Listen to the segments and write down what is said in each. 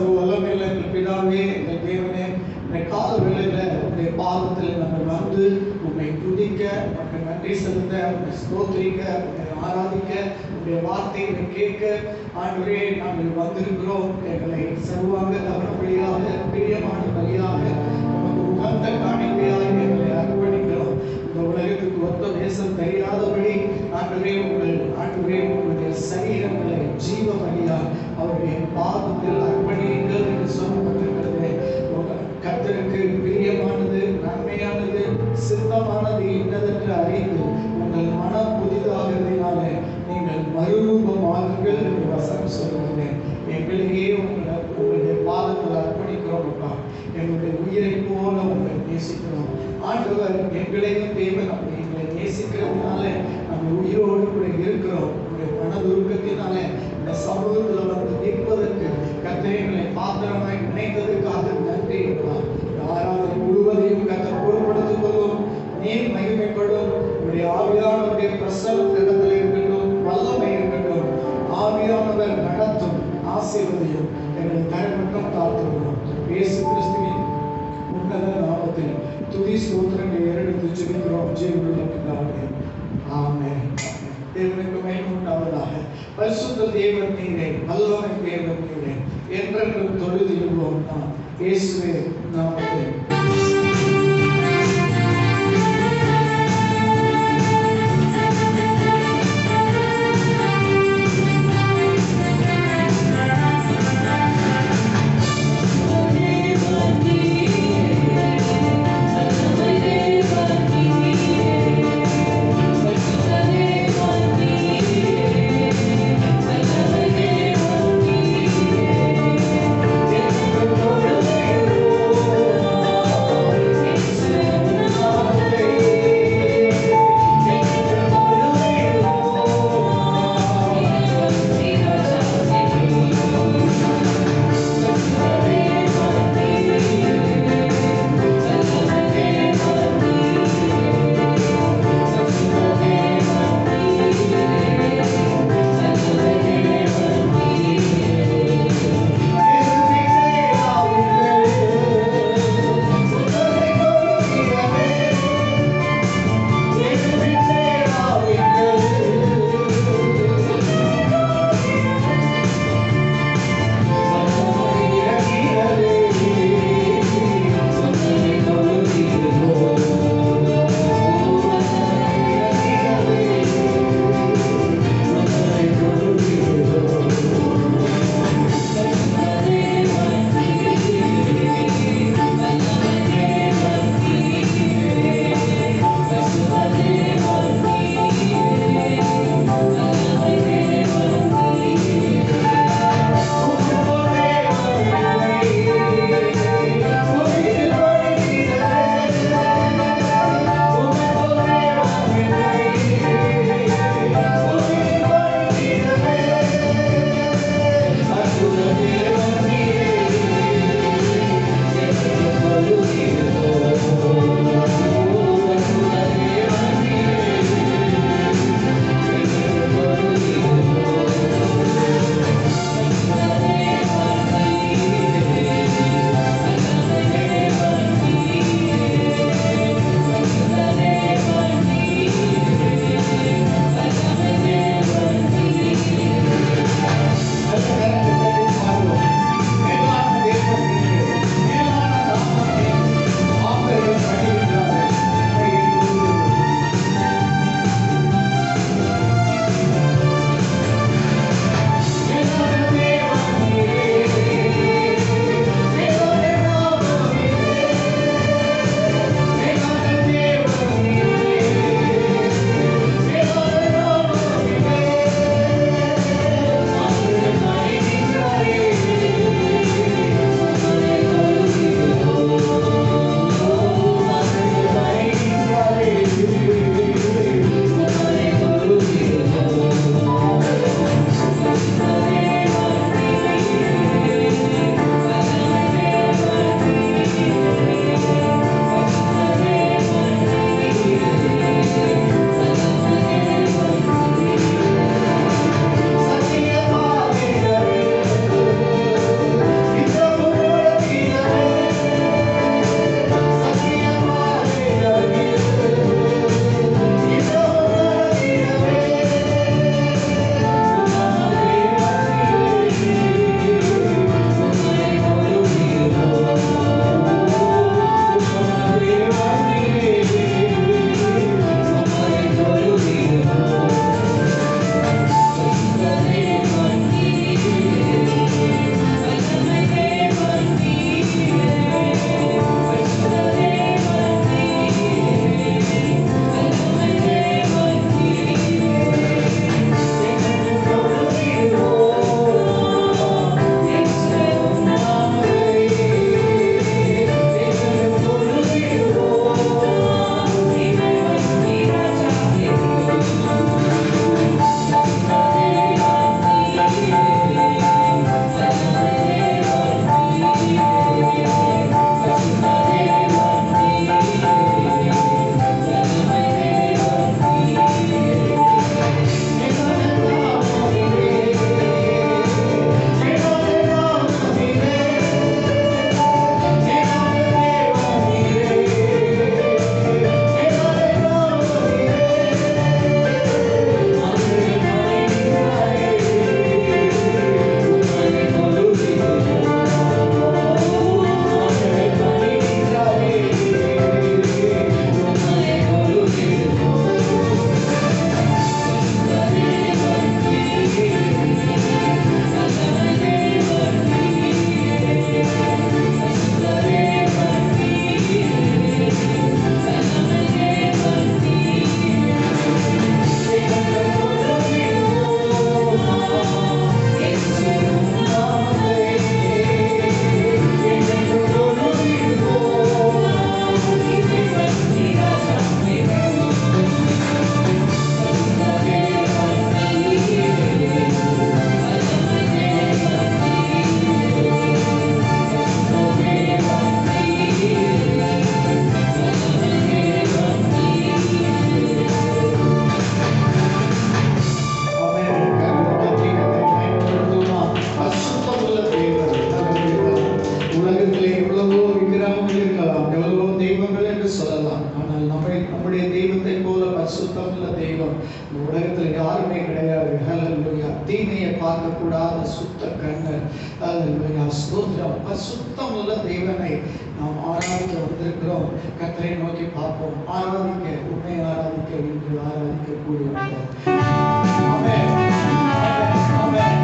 சர்வ வல்லமையுள்ள எங்கள் பிதாவே, எங்கள் தேவனே, இந்த கால வேளையில் உங்களுடைய பாதத்தில் நாங்கள் வந்து உண்மை துதிக்க, உனக்கு நன்றி செலுத்த, உன்னை ஸ்தோத்திரிக்க, உன்னை ஆராதிக்க, உங்களுடைய வார்த்தைகளை கேட்க ஆண்டவரே நாங்கள் வந்திருக்கிறோம். எங்களை சர்வாங்க தவறுபடியாக பிரியமான பலியாக உமக்கு உகந்த காணிக்கையாக எங்களை அர்ப்பணிக்கிறோம். இந்த உலகத்துக்கு ஒத்த தேசம் தெரியாதபடி ஆண்டவரே உங்களுடைய சரீரங்களை ஜீவ பலியாக அவருடைய பாதத்தில் அர்ப்பணியுங்கள் என்று சொல்லப்பட்டிருக்கிறது. கர்த்தருக்கு பிரியமானது, நன்மையானது, சித்தமானது என்னதென்று அறிந்து உங்கள் மனம் புதிதாகிறதினாலே நீங்கள் மறுரூபமாகுங்கள் என்று வசனம் சொல்லுகிறேன். எங்களையே உங்களுடைய பாதத்தில் அர்ப்பணிக்கிறோம். அப்பா, எங்களுடைய உயிரை போல உங்களை நேசிக்கிறோம். ஆண்டவர் எங்களையும் தேவன் அப்படி எங்களை நேசிக்கிறதுனால நம்ம உயிரோடு கூட இருக்கிறோம். உங்களுடைய மனதுருக்கத்தினால இந்த சமூகத்தில் வந்து நிற்பதற்கு கர்த்தரை பாத்திரமாய் நினைத்ததற்காக நன்றி. ஆராதனை முழுவதையும் கர்த்தர் பொருட்படுத்திக் கொள்ளும். நீர் மகிமைப்படும். உங்களுடைய ஆவியானவருடைய பிரசன்னத்தில் இருக்கட்டும், வல்லமை இருக்கட்டும். ஆவியானவர் நடத்தும், ஆசீர்வதியும். எங்களை தரமட்டம் தாழ்த்துகிறோம். இயேசு கிறிஸ்துவின் உன்னத நாமத்தில் துதி ஸ்தோத்திரங்களை ஏறெடுத்து ஜெபிக்கிறோம். ஜீவனுள்ள பிதாவே, ஆமென். தேவனுக்கு மகிமை உண்டாவதாக. பரிசுத்த தேவன் நீரே, வல்லமை தேவன் நீரே, என்றென்றும் தொழுதிடுவோம் நாம் இயேசுவே நாமத்தில். Oh காணக்கூடாத சுத்த கண்ணர். அல்லேலூயா, ஸ்தோத்திரம். பரிசுத்தம் உள்ள தேவனை நாம் ஆராதிக்க வந்திருக்கிறோம். கர்த்தரை நோக்கி பார்ப்போம். ஆராதிக்க, உண்மை ஆராதிக்க, இன்று ஆராதிக்க கூடி வந்தோம். ஆமென், ஆமென், ஆமென்.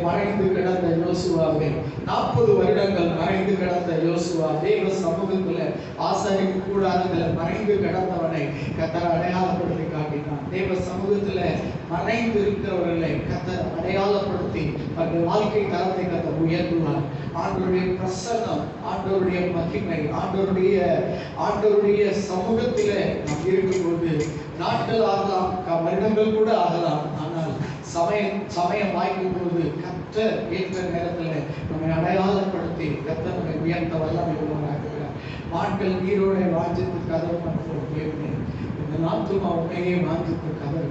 மறைந்து கிடந்த யோசுவாவே, 40 வருடங்கள் மறைந்து கிடந்த யோசுவா, தேவ சமூகத்துல ஆசாரிப்பு கூடாரத்துல மறைந்து கிடந்தவனை கர்த்தர் அடையாளப்படுத்தி காட்டினான். தேவ சமூகத்துல மறைந்து இருக்கிறவர்களை கர்த்தர் அடையாளப்படுத்தி அந்த வாழ்க்கை தரத்தை கர்த்தர் உயர்த்துவார். ஆண்டவருடைய பிரசன்னம், ஆண்டவருடைய மகிமை, ஆண்டவருடைய சமூகத்திலே நாம் இருக்கும்போது நாட்கள் ஆகலாம், வருடங்கள் கூட ஆகலாம். ஆனால் சமயம் வாய்க்கும் போது கர்த்தர் ஏற்ற நேரத்தில் நம்மை அடையாளப்படுத்தி கர்த்தர் நம்மை உயர்த்த வல்லமை உள்ளவராகிறார். நாட்கள் நீரோட வாஞ்சித்து கதவு பண்ணுவோம். இந்த நாட்கள் உண்மையே வாஞ்சித்து கதவு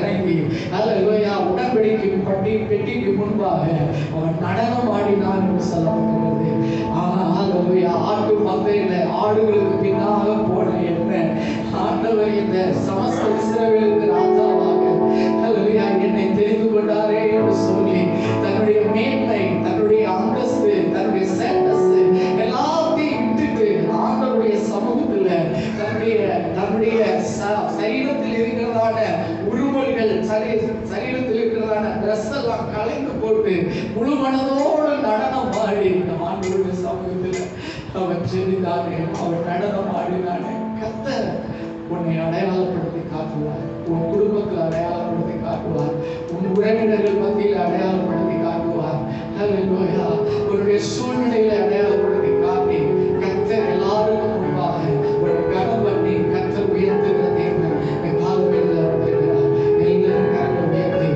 இறங்கி அல்லேலூயா உடன்படிக்கை பெட்டிக்கு முன்பாக அவன் நடனம் ஆடினான் என்று சொல்லப்பட்டிருக்கிறது. அல்லேலூயா ஆட்டு மந்தையில ஆடுகளுக்கு பின்னாக போன என்ன ஆண்டவர் இந்த சமஸ்த இஸ்ரவேலுக்கு ராஜாவாக அல்லேலூயா என்னை தெரிந்து கொண்டாரே என்று சொல்லி தன்னுடைய மேன்மை, தன்னுடைய அந்தஸ்து, தன்னுடைய ஸ்டேட்டஸ் எல்லாத்தையும் விட்டுட்டு ஆண்டவருடைய சமூகத்தில் தன்னுடைய சரீரத்தில் இருக்கிறதான உருவல்கள், சரீரத்தில் இருக்கிறதான ட்ரெஸ் எல்லாம் கலைந்து போட்டு முழு மனதோடு நடனம் ஆடி ஆண்டவருடைய சமூகத்தில் அவன் செல்லிதானே, அவன் நடனம் ஆடினானே. கர்த்தர் உன்னை அடையாளப்படுத்தி காட்டுவார், உன் குடும்பத்தில் அடையாளப்படுத்தி காட்டுவார், உன் உறவினர்கள் மத்தியில் அடையாளப்படுத்தி காட்டுவார். அல்லேலூயா உன்னுடைய சூழ்நிலையில அடையாளப்படுத்தி காட்டி கர்த்தர் எல்லாருக்கும் முன்பாக ஒரு கனம் பண்ணி கர்த்தர் உயர்த்துகிற தேவன் காலங்களில் வந்திருக்கிறார். எல்லாரும் கரங்களை உயர்த்தி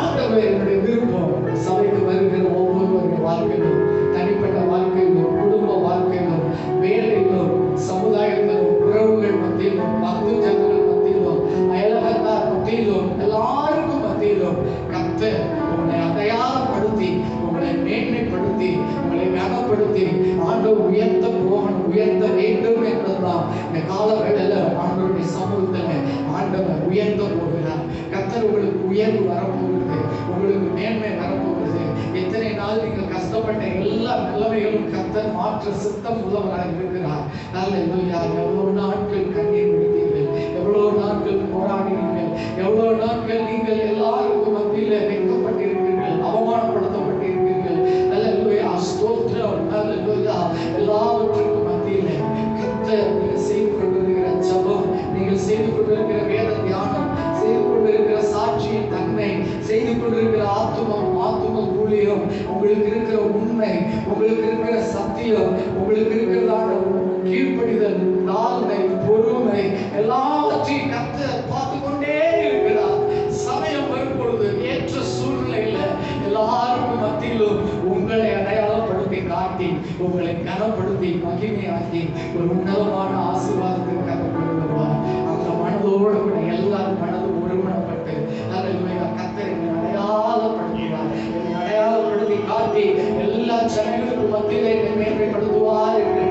ஆண்டவர் என்னுடைய விருப்பம் சபைக்கு வருகிற ஒவ்வொருவருடைய வாழ்க்கையிலும், தனிப்பட்ட வாழ்க்கையிலும், குடும்ப வாழ்க்கையிலும், வேலையிலும், சமுதாயத்திலும், உறவுகள் மத்தியிலும், பங்கு ஜனங்கள் மத்தியிலும், அயலகத்தார் மத்தியிலும், எல்லாருக்கும் மத்தியிலும் கர்த்தர் உங்களை அடையாளப்படுத்தி, உங்களை மேன்மைப்படுத்தி, உங்களை கனப்படுத்தி ஆண்டவர் உயர்த்த போகணும், உயர்த்த வேண்டும் என்றுதான் இந்த காலவேளையில ஆண்டவருடைய சமூகத்தில் ஆண்டவர் உயர்த்த போகிறார். கர்த்தர் உங்களுக்கு உயர்வு வரப்போகிறது, உங்களுக்கு மேன்மை வரப்போகிறது. எத்தனை நாள் நீங்கள் கஷ்டப்பட்ட எல்லா நிலைமைகளும் கர்த்தர் மாற்ற சித்தம் உள்ளவராக இருக்கிறார். அல்லேலூயா. எவ்வளவு நாட்கள் கண்ணீர் விடுத்தீர்கள், எவ்வளவு நாட்கள் போராடினீர்கள், எவ்வளவு நாட்கள் நீங்கள் எல்லாருக்கும் மத்தியில் வைக்கப்பட்டிருக்கிறீர்கள், அவமானப்படுத்தப்பட்டிருக்கிறீர்கள். அல்லேலூயா. ஸ்தோத்திரம். அல்லேலூயா. எல்லாவற்றுக்கும் மத்தியில் கர்த்தர் நீங்கள் செய்து கொண்டிருக்கிற ஜெபம், நீங்கள் செய்து கொண்டிருக்கிற வேத தியானம், செய்து கொண்டிருக்கிற சாட்சியின் தன்மை, செய்து கொண்டிருக்கிற ஆத்தும ஊழியம், உங்களுக்கு இருக்கிற உண்மை, உங்களுக்கு இருக்கிற சத்தியம், உங்களுக்கு இருக்கிறதான கீழ்ப்படிதல், தாழ்மை, பொறுமை எல்லாவற்றையும் கர்த்தர் பார்த்து கொண்டே இருக்கிறார். சமயம் வரும் பொழுது ஏற்ற சூழ்நிலையில எல்லாருக்கும் மத்தியிலும் உங்களை அடையாளப்படுத்தி காட்டி, உங்களை கனப்படுத்தி மகிமையாக்கி ஒரு உன்னதமான ஆசீர்வாதத்திற்காக கொண்டு வருவார். அந்த மனதோடு கூட எல்லாரும் மனது ஒருமனப்பட்டு அல்லேலூயா கர்த்தர் என்னை அடையாளப்படுத்துவார், என்னை அடையாளப்படுத்தி காட்டி எல்லா ஜனங்களுக்கும் மத்தியிலே என்னை மேன்மைப்படுத்துவார் என்று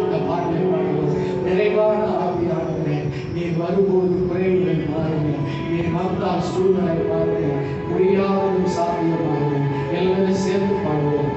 இந்த பாடலை பாடுவோம். நிறைவான ஆவியானவரே, நீர் வரும்போது குறைவுகள் மாறுங்க, நீர் வந்தால் சூழ்நிலை மாறுங்க, முடியாததும் சாத்தியமாகும். எல்லாரும் சேர்ந்து பாடுவோம்.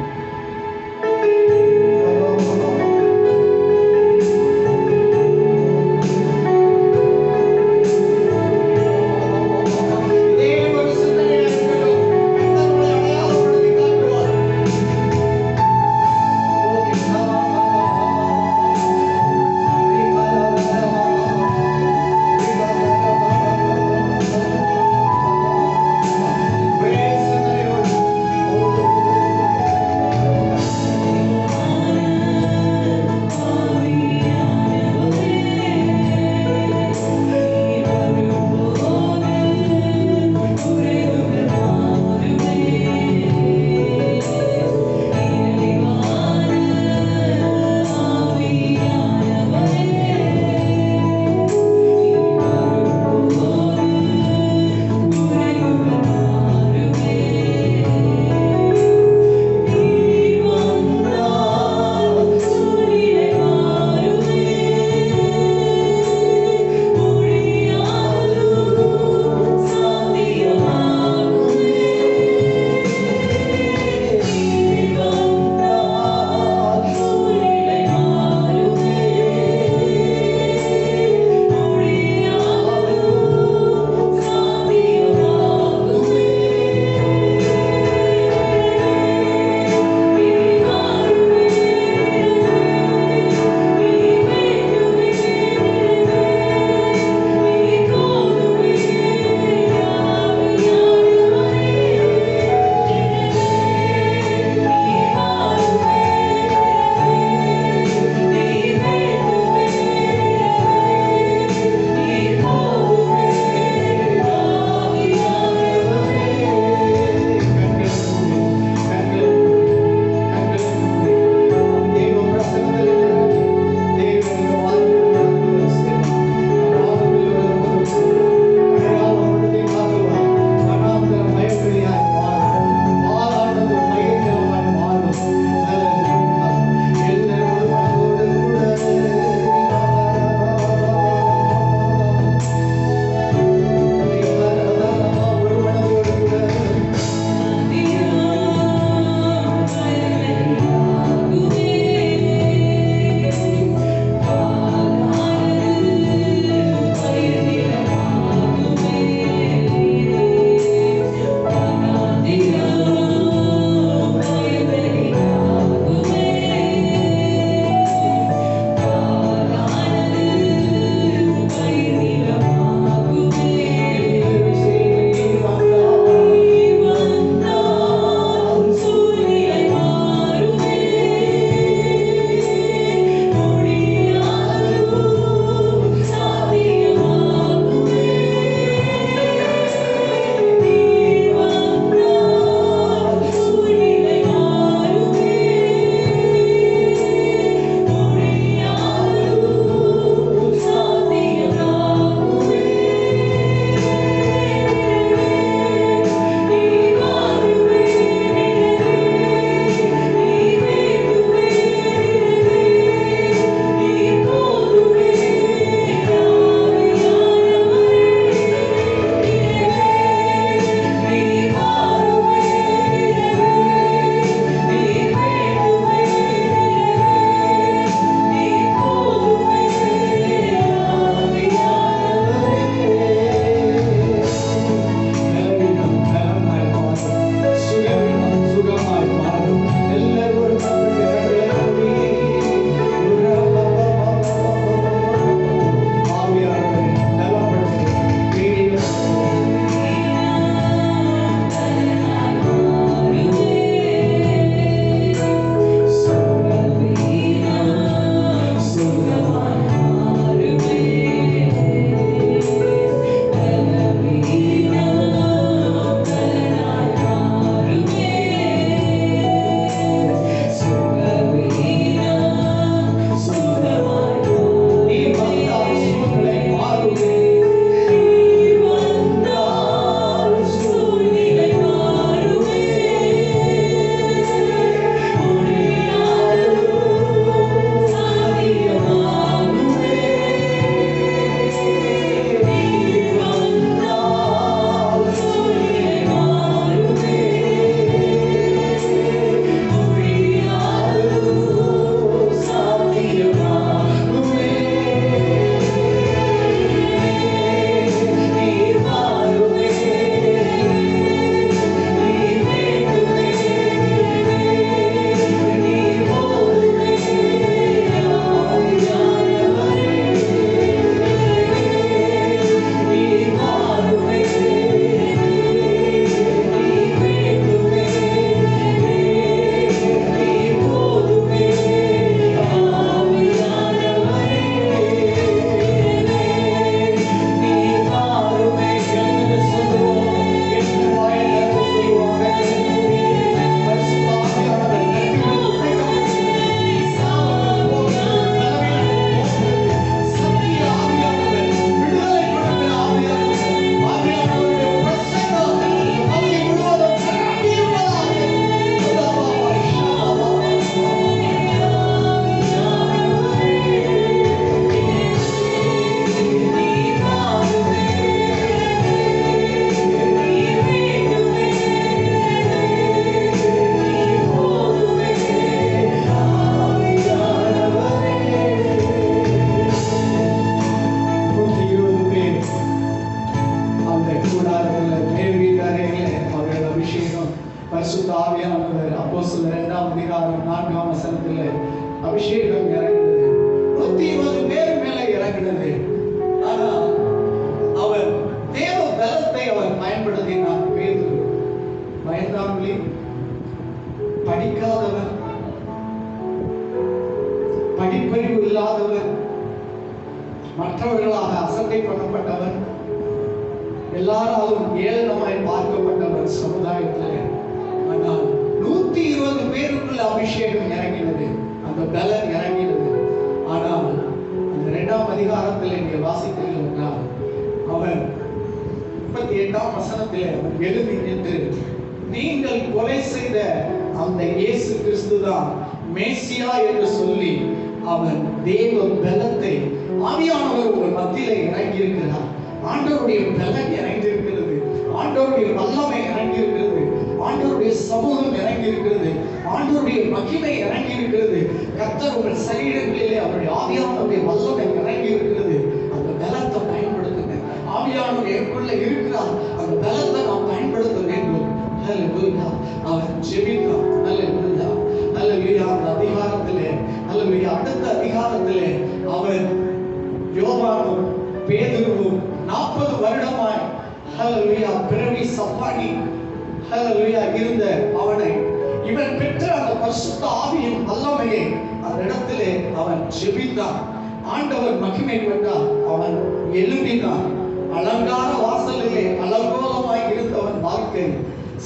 பரிசுத்த ஆவியானவர் அப்போஸ்தலர் 2ஆம் அதிகாரம் 4ஆம் வசனத்திலே அபிஷேகம் இறங்கினது. 120 பேர் மேல இறங்கினது. ஆனா அவர் தேவ பலத்தை அவர் பயன்படுத்தினார். பேதுரு பயந்தாங்களே, படிக்காதவன், படிப்பறிவு இல்லாதவன், மற்றவர்களாக அசட்டை பண்ணப்பட்டவன், எல்லாராலும் ஏளனமாய் பார்க்கப்பட்டவர் சமுதாயத்தில். ஆனால் 120 பேருக்குள்ள அபிஷேகம் இறங்கினது, அந்த பலன் இறங்கினது. ஆனால் அந்த 2ஆம் அதிகாரத்தில் நீங்கள் வாசித்தீர்கள் என்றால் அவன் 38ஆம் வசனத்தில் எழுதி நின்று, நீங்கள் கொலை செய்த அந்த இயேசு கிறிஸ்து தான் மேசியா என்று சொல்லி அவன் தேவ பலத்தை, ஆவியானவர் உங்கள் மத்தியிலே இறங்கி இருக்கிறார், ஆண்டவருடைய பலன் இறங்கி இருக்கிறது, ஆண்டவருடைய வல்லமை இறங்கி இருக்கிறது, ஆண்டவருடைய சமூகம் இறங்கி இருக்கிறது, ஆண்டவருடைய மகிமை இறங்கி இருக்கிறது, கர்த்தர் உங்கள் சரீரங்களிலே அவருடைய ஆவியானவருடைய வல்லமை இறங்கி இருக்கிறது. அந்த பலத்தை பயன்படுத்துங்க. ஆவியானவர் எனக்குள்ள இருக்கிறார், அந்த பலத்தை நாம் பயன்படுத்த வேண்டும். ஹல்லேலூயா. அவன் ஜெபித்தான். ஹல்லேலூயா, ஹல்லேலூயா. அந்த அதிகாரத்திலே, ஹல்லேலூயா, அடுத்த அதிகாரத்திலே அவன் யோவானும் பேதுருவும் 40 வருடமாய் ஹல்லேலூயா பிறவி சப்பாடி ஹல்லேலூயா இருந்த அவனை, இவன் பெற்ற அந்த பரிசுத்த ஆவியின் வல்லமையை அந்த இடத்திலே அவன் ஜெபித்தான். ஆண்டவர் மகிமை கொண்டார். அவன் எழும்பினான். அலங்கார வாசலிலே அலங்கோலமாய் இருந்தவன் வாழ்க்கை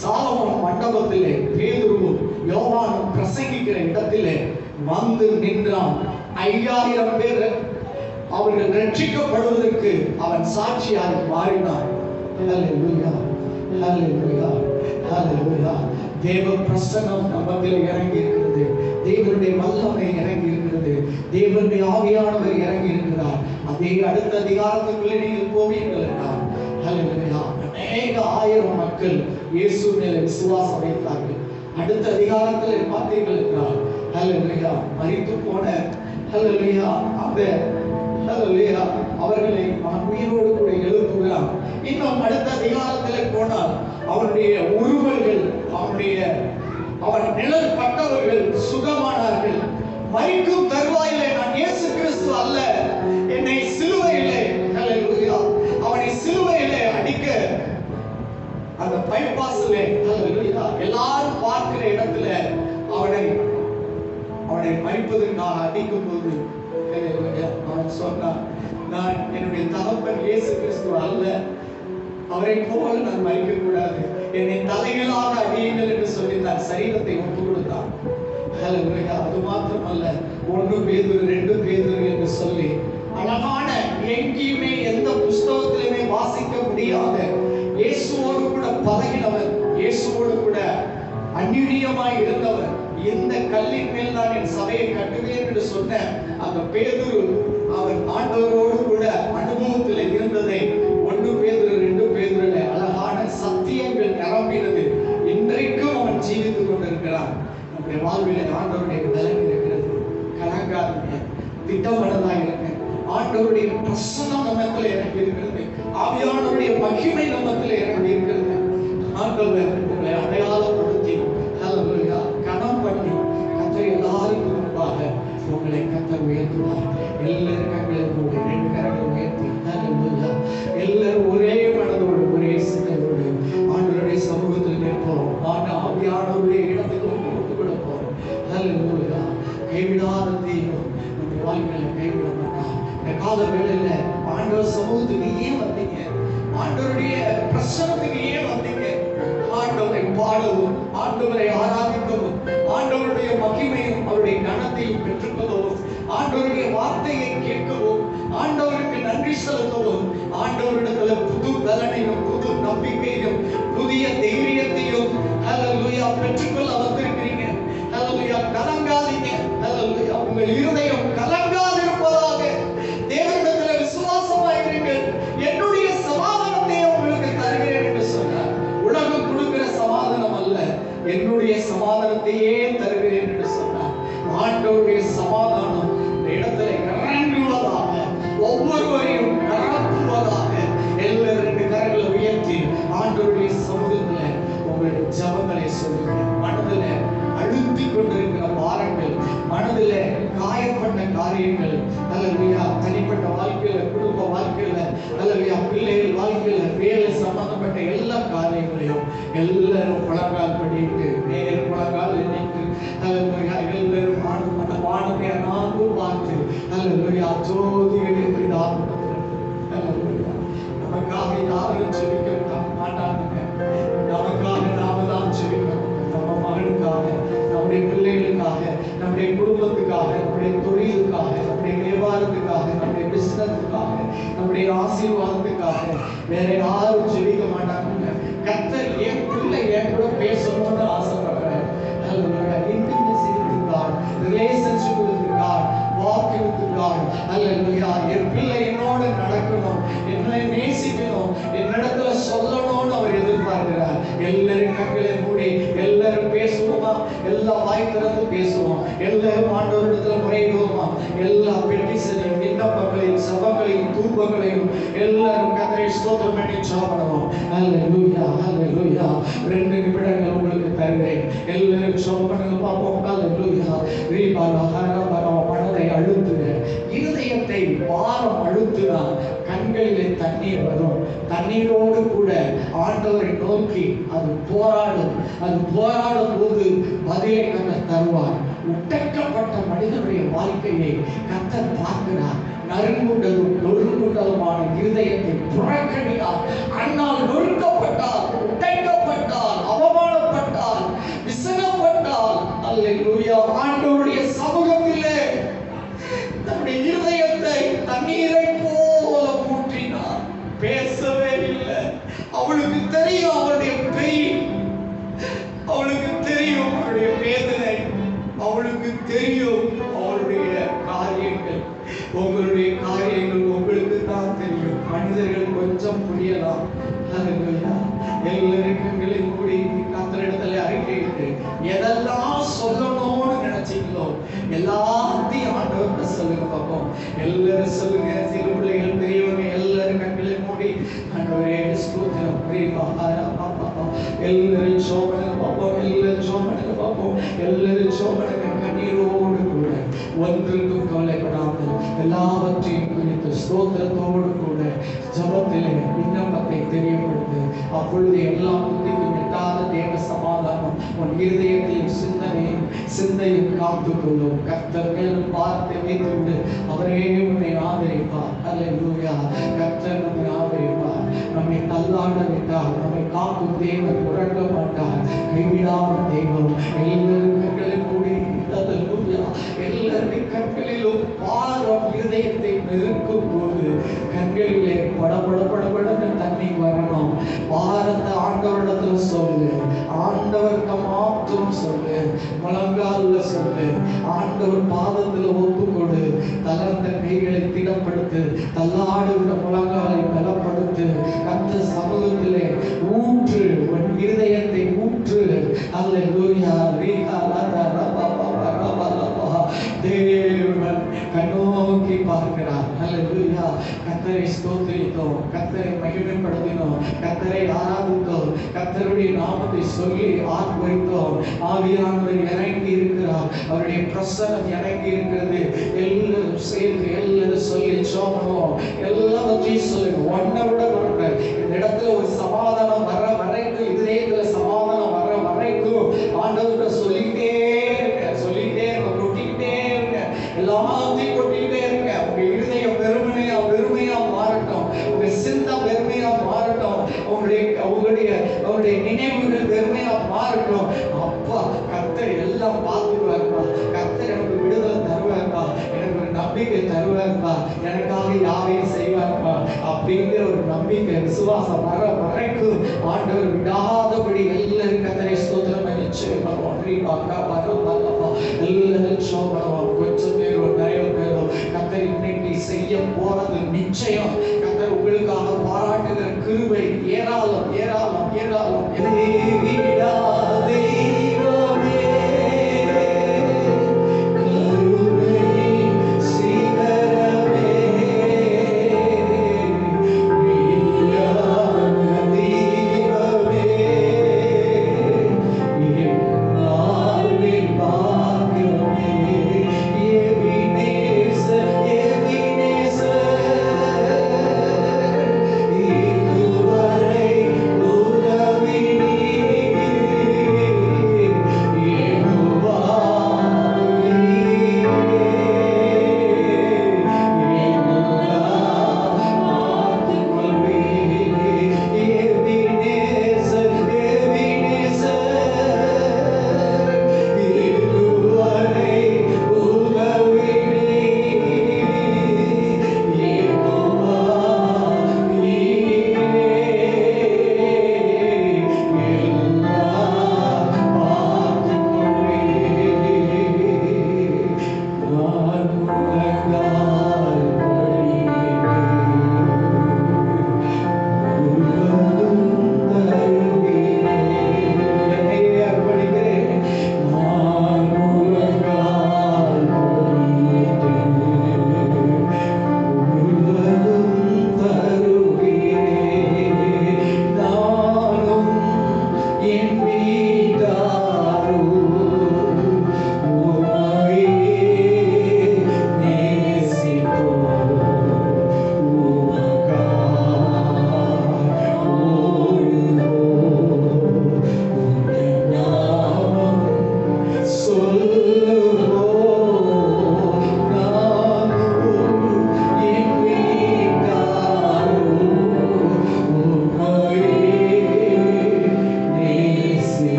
சாலமோன் மண்டபத்திலே பேதுருவும் யோவானும் பிரசங்கிக்கிற இடத்திலே வந்து நின்றான். 5000 பேர் அவர்கள் ரட்சிக்கப்படுவதற்கு அவன் சாட்சியாக மாறினான். ஹல்லேலூயா, ஹல்லேலூயா, ஹல்லேலூயா. தேவ பிரசன்னம் நம்மில் இறங்கி இருக்கிறது. தேவனுடைய வல்லமை இறங்கி இருக்கிறது. தேவனுடைய ஆவியானவர் இறங்கி இருக்கிறார். அதே அடுத்த அதிகாரத்துக்குள்ளே நீங்கள் போவீர்கள் என்றால் ஹல்லேலூயா, அநேக 1000 மக்கள் இயேசு மேல விசுவாசம் வைத்தார்கள். அடுத்த அதிகாரத்தில் பார்த்தீர்கள் என்றால் ஹல்லேலூயா, மரித்து போன ஹல்லேலூயா அந்த ஹல்லேலூயா அவர்களை அவன் உயிரோடு கூட எழுப்புகிறான். இன்னும் அடுத்த அதிகாரத்தில் போனால் அவனுடைய உருவல்கள், அவன் நிழல் பட்டவர்கள் சுகமானார்கள். மரிக்கும் தருவாயிலே நான் இயேசு கிறிஸ்து அல்ல, என்னை சிலுவையிலே ஹல்லேலூயா அவனை சிலுவையிலே அடிக்க அந்த பைபாஸிலே ஹல்லேலூயா எல்லாரும் பார்க்கிற இடத்துல அவனை மரிப்பதற்காக அடிக்கும் போது அவன் சொன்னான், நான் என்னுடைய தகப்பன் இயேசு கிறிஸ்து அல்ல, அவரை போல நான் மரிக்க கூடாது, என்னை தலைகளாக அடியுங்கள் என்று சொல்லி தன் சரீரத்தை ஒப்புக் கொடுத்தான். ஹல்லேலூயா. அது மாத்திரமல்ல, 1 பேதுரு 2 பேதுரு என்று சொல்லி அழகான, எங்கேயுமே எந்த புஸ்தகத்திலுமே வாசிக்க முடியாத, இயேசுவோடு கூட பழகினவர், இயேசுவோடு கூட அந்யுன்யமாய் இருந்தவர், இந்த கல்லின் மேல் தான் என் சபையை கட்டுவேன் என்று சொன்ன அந்த பேதுரு அவன் ஆண்டவரோடு கூட அனுபவத்தில் இருந்ததை 1 பேதுரு 2 பேதுருல அழகான சத்தியங்கள் நிரம்பினது. இன்றைக்கும் அவன் ஜீவித்துக் கொண்டிருக்கிறான். நம்முடைய வாழ்விலே ஆண்டவருடைய பலன் இருக்கிறது. கலங்காதீங்க, திட்டமிடதாக இருங்க. ஆண்டவருடைய பிரசன்னம் நம்மத்தில் இறங்கி இருக்கிறது. ஆவியானவருடைய மகிமை நம்மத்தில் இறங்கி இருக்கிறது. ஆண்டவர் உங்களை அடையாளப்படுத்தி ஹல்லேலூயா கனம் பண்ணி கர்த்தர் எல்லாருக்கும் முன்பாக உங்களை கர்த்தர் உயர்த்துவார். எல்லாரும் கண்களை மூடி 2 கரங்களை உயர்த்தி ஹல்லேலூயா எல்லாரும் ஒரே மனதோடு ஒரே சிந்தையோடு ஆண்டவருடைய சமூகத்தில் நிற்போம். ஆவியானவருடைய இடத்துக்கு ஒப்புக் கொடுப்போம். ஹல்லேலூயா. கைவிடாத தெய்வம் நம்முடைய வாழ்க்கையில கைவிட மாட்டார். இந்த கால வேளையில ஆண்டவர் சமூகத்துக்கு ஏன் வந்தீங்க? ஆண்டவருடைய பிரசன்னத்துக்கு ஏன் வந்தீங்க? ஆண்டவரை பாடவும், ஆண்டவரை ஆராதிக்கவும், ஆண்டவருடைய மகிமையும் அவருடைய கனத்தையும் பெற்றுக்கொள்ளவும், ஆண்டவருடைய வார்த்தையை கேட்கவும், ஆண்டவருக்கு நன்றி செலுத்தவும், ஆண்டவரிடத்துல புது பலனையும் புது நம்பிக்கையும் புதிய தைரியத்தையும் ஹல்லேலூயா பெற்றுக்கொள்ள வந்திருக்கிறீங்க. ஹல்லேலூயா. கலங்காதீங்க. ஹல்லேலூயா. உங்கள் இருதயம் கலங்காதிருப்பதாக தேவனிடத்தில் விசுவாசமாயிருங்கள். என்னுடைய சமாதானத்தை உங்களுக்கு தருகிறேன் என்று சொன்னார். உலகம் கொடுக்கிற சமாதானம் அல்ல, என்னுடைய சமாதானத்தையே தருகிறேன் என்று சொன்னார். ஆண்டவருடைய சமாதானம் இந்த இடத்துல இறங்குவதாக, ஒவ்வொருவரையும் நிரப்புவதாக. எல்லாரும் 2 கரங்களை உயர்த்தி ஆண்டவருடைய சமூகத்தில் உங்களுடைய ஜபங்களை சொல்லுங்க. மனதில் அழுத்தி கொண்டிருக்கிற பாரங்கள், மனதில் காயப்பட்ட காரியங்கள், அல்லேலூயா, தனிப்பட்ட வாழ்க்கையில, குடும்ப வாழ்க்கையில, அல்லேலூயா, பிள்ளைகள் வாழ்க்கையில, வேலை சம்பந்தப்பட்ட எல்லா காரியங்களையும் எல்லாரும் முழங்கால் படிட்டு நேர் முழங்கால் நினைத்து, அல்லேலூயா, எல்லாரும் வானத்தை அண்ணாந்து பார்த்து, அல்லேலூயா, ஜோதிகளை நமக்காக யாரும் ஜெபிக்க மாட்டாங்க. நமக்காக நாம தான் ஜெபிக்கணும். நம்ம மகனுக்காக, நம்முடைய பிள்ளைகளுக்காக, நம்முடைய குடும்பத்துக்காக, நம்முடைய தொழிலுக்காக, நம்முடைய வியாபாரத்துக்காக, நம்முடைய பிசினஸுக்காக, நம்முடைய ஆசீர்வாதத்துக்காக வேற யாரும் ஜெபிக்க மாட்டாங்க. கர்த்தர் என் பிள்ளை என் கூட பேசணும்னு ஆசைப்படுறேன். Intimacy with God, relationship with God, walking with God. Hallelujah, என் பிள்ளை என்னோட நடக்கணும், என்னை நேசிக்கணும், என்னிடத்துல சொல்லணும்னு அவர் எதிர்பார்க்கிறார். எல்லாரும் கண்களை மூடி எல்லாரும் பேசுவோமா? எல்லா வாய் திறந்து பேசுவோம். எல்லாரும் ஆண்டவரிடத்துல முறையிடுவோமா? எல்லா பெட்டிஷனையும், விண்ணப்பங்களையும், சபங்களையும், தூபங்களையும் எல்லாரும் கர்த்தரை ஸ்தோத்திரம் பண்ணி ஜெபிப்போம். அல்லேலூயா, அல்லேலூயா. 2 நிமிடங்கள் உங்களுக்கு தருகிறேன். எல்லாரும் ஜெபம் பண்ணுங்க பாப்போம். அல்லேலூயா. ரீபாலா ஹரபரா, மனதை அழுத்துங்க, இருதயத்தை பாரம் அழுத்துனா கண்களிலே தண்ணீர் வரும். தண்ணீரோடு கூட ஆண்டவரை நோக்கி அது போராடும். அது போராடும் போது பதிலை கர்த்தர் தருவார். உடைக்கப்பட்ட மனிதனுடைய வாழ்க்கையை கர்த்தர் பார்க்கிறார். நறுங்குண்டதும் நொறுங்குண்டதுமான இருதயத்தை புறக்கணித்தார். அண்ணால் நொறுக்கப்பட்டால், உடைக்கப்பட்டால், அவமானப்பட்டால், விசனப்பட்டால், அல்லேலூயா, ஆண்டவருடைய சமூகத்திலே தன்னுடைய இருதயத்தை தண்ணீரை போல ஊற்றினார். பேசவே இல்லை. அவளுக்கு தெரியும் அவளுடைய பெயின், அவளுக்கு தெரியும் அவளுடைய வேதனை, அவளுக்கு தெரியும் அவளுடைய காரியங்கள். உங்களுடைய காரியங்கள் உங்களுக்கு தான் தெரியும். மனிதர்கள் கொஞ்சம் புரியலாம். எல்லாருக்கும் கூடி கர்த்தரிடத்துல அறிக்கையிட்டு எதெல்லாம் சொல்லணும்னு நினைச்சீங்களோ எல்லாத்தையும் ஆண்டவர்கிட்ட சொல்லுங்க பார்ப்போம். எல்லாரும் சொல்லுங்க. சிறு பிள்ளைகள், பெரியவங்க எல்லாரும் கண்களை மூடி ஆண்டவரே ஸ்தோத்திரம், எல்லாரும் சோபனை பார்ப்போம். எல்லாரும் சோபனை பார்ப்போம். எல்லாரும் சோபனை கண்ணீரோடு கூட ஒன்றுக்கும் கவலைப்படாமல் எல்லாவற்றையும் குறித்து ஸ்தோத்திரத்தோடு கூட ஜபத்திலே விண்ணப்பத்தை தெரியப்படுத்து. அப்பொழுது எல்லா புத்திக்கும் எட்டாத தேவ சமாதானம் உன் இருதயத்தையும் சிந்தையும் காத்துக்கொள்ளும். கர்த்தர் மேலும் பார்த்து வைத்துவிடு. அவரே உன்னை ஆதரிப்பார். அல்லேலூயா. கர்த்தர் நம்மை ஆதரிப்பார். நம்மை தள்ளாட விட்டார். நம்மை காக்கும் தேவன் உறங்க மாட்டார். கைவிடாத தெய்வம். எல்லாரும் கண்களை மூடி, எல்லாருடைய கண்களிலும் பாரம் இருதயத்தை நெருக்கும் போது கண்களிலே படபடன்னு தண்ணி வரணும். பாரத்தை ஆண்டவரிடத்துல சொல்லு. ஆண்டவர்கிட்ட மாத்திரம் சொல்லு. முழங்கால சொல்லு. ஆண்டவர் பாதத்துல ஒப்பு கொடு. தளர்ந்த கைகளை திடப்படுத்து. தள்ளாடுகிற முழங்காலை பலப்படுத்து. கர்த்தர் சமூகத்திலே ஊற்று. உன் இருதயத்தை ஊற்று. அல்லேலூயா. தேவன் கண்ணோக்கி பார்க்கிறார். அல்லேலூயா. கர்த்தரை ஸ்தோத்திரித்தோம், கர்த்தரை மகிமைப்படுத்தினோம், கர்த்தரை ஆராதித்தோம், கர்த்தருடைய நாமத்தை சொல்லி ஆர்ப்பரித்தோம். ஆவியானவர் இறங்கி இருக்கிறார். அவருடைய பிரசன்னம் இறங்கி இருக்கிறது. எல்லாரும் சேர்ந்து எல்லாரும் சொல்லி சோமனும் எல்லாவற்றையும் சொல்லுங்க. ஒன்றை விட ஒன்று இந்த இடத்துல ஒரு சமாதானம் வர வரைக்கும், இதயத்துல சமாதானம் வர வரைக்கும் ஆண்டவர்கிட்ட சொல்லிட்டே இருங்க, சொல்லிட்டே இருங்க, கொட்டிக்கிட்டே இருங்க, எல்லாத்தையும் கொட்டிக்கிட்டே இருங்க. உங்க இருதயம் வெறுமையா மாறட்டும். உங்க சிந்தை வெறுமையா மாறட்டும். உங்களுடைய நினைவுகள் வெறுமையா மாறட்டும். அப்பா கர்த்தர் எல்லாம் பார்த்துருவாருப்பா. கர்த்தர் எனக்கு விடுதலை தருவாருப்பா. எனக்கு ஒரு நம்பிக்கை தருவாருப்பா. எனக்காக யாரையும் செய்வாருப்பா அப்படிங்கிற ஒரு நம்பிக்கை, விசுவாசம் வர வரைக்கும் ஆண்டவர் விடாதபடி எல்லாரும் கர்த்தரை ஸ்தோத்திரம் பண்ணி நிச்சயமா எல்லாரும் சோபனம். கொஞ்சம் பேரோ நிறைய பேரோ கர்த்தர் இன்னைக்கு செய்ய போறது நிச்சயம். கர்த்தர் உங்களுக்காக பாராட்டுகிற கிருபை ஏராளம் ஏராளம் ஏராளம்.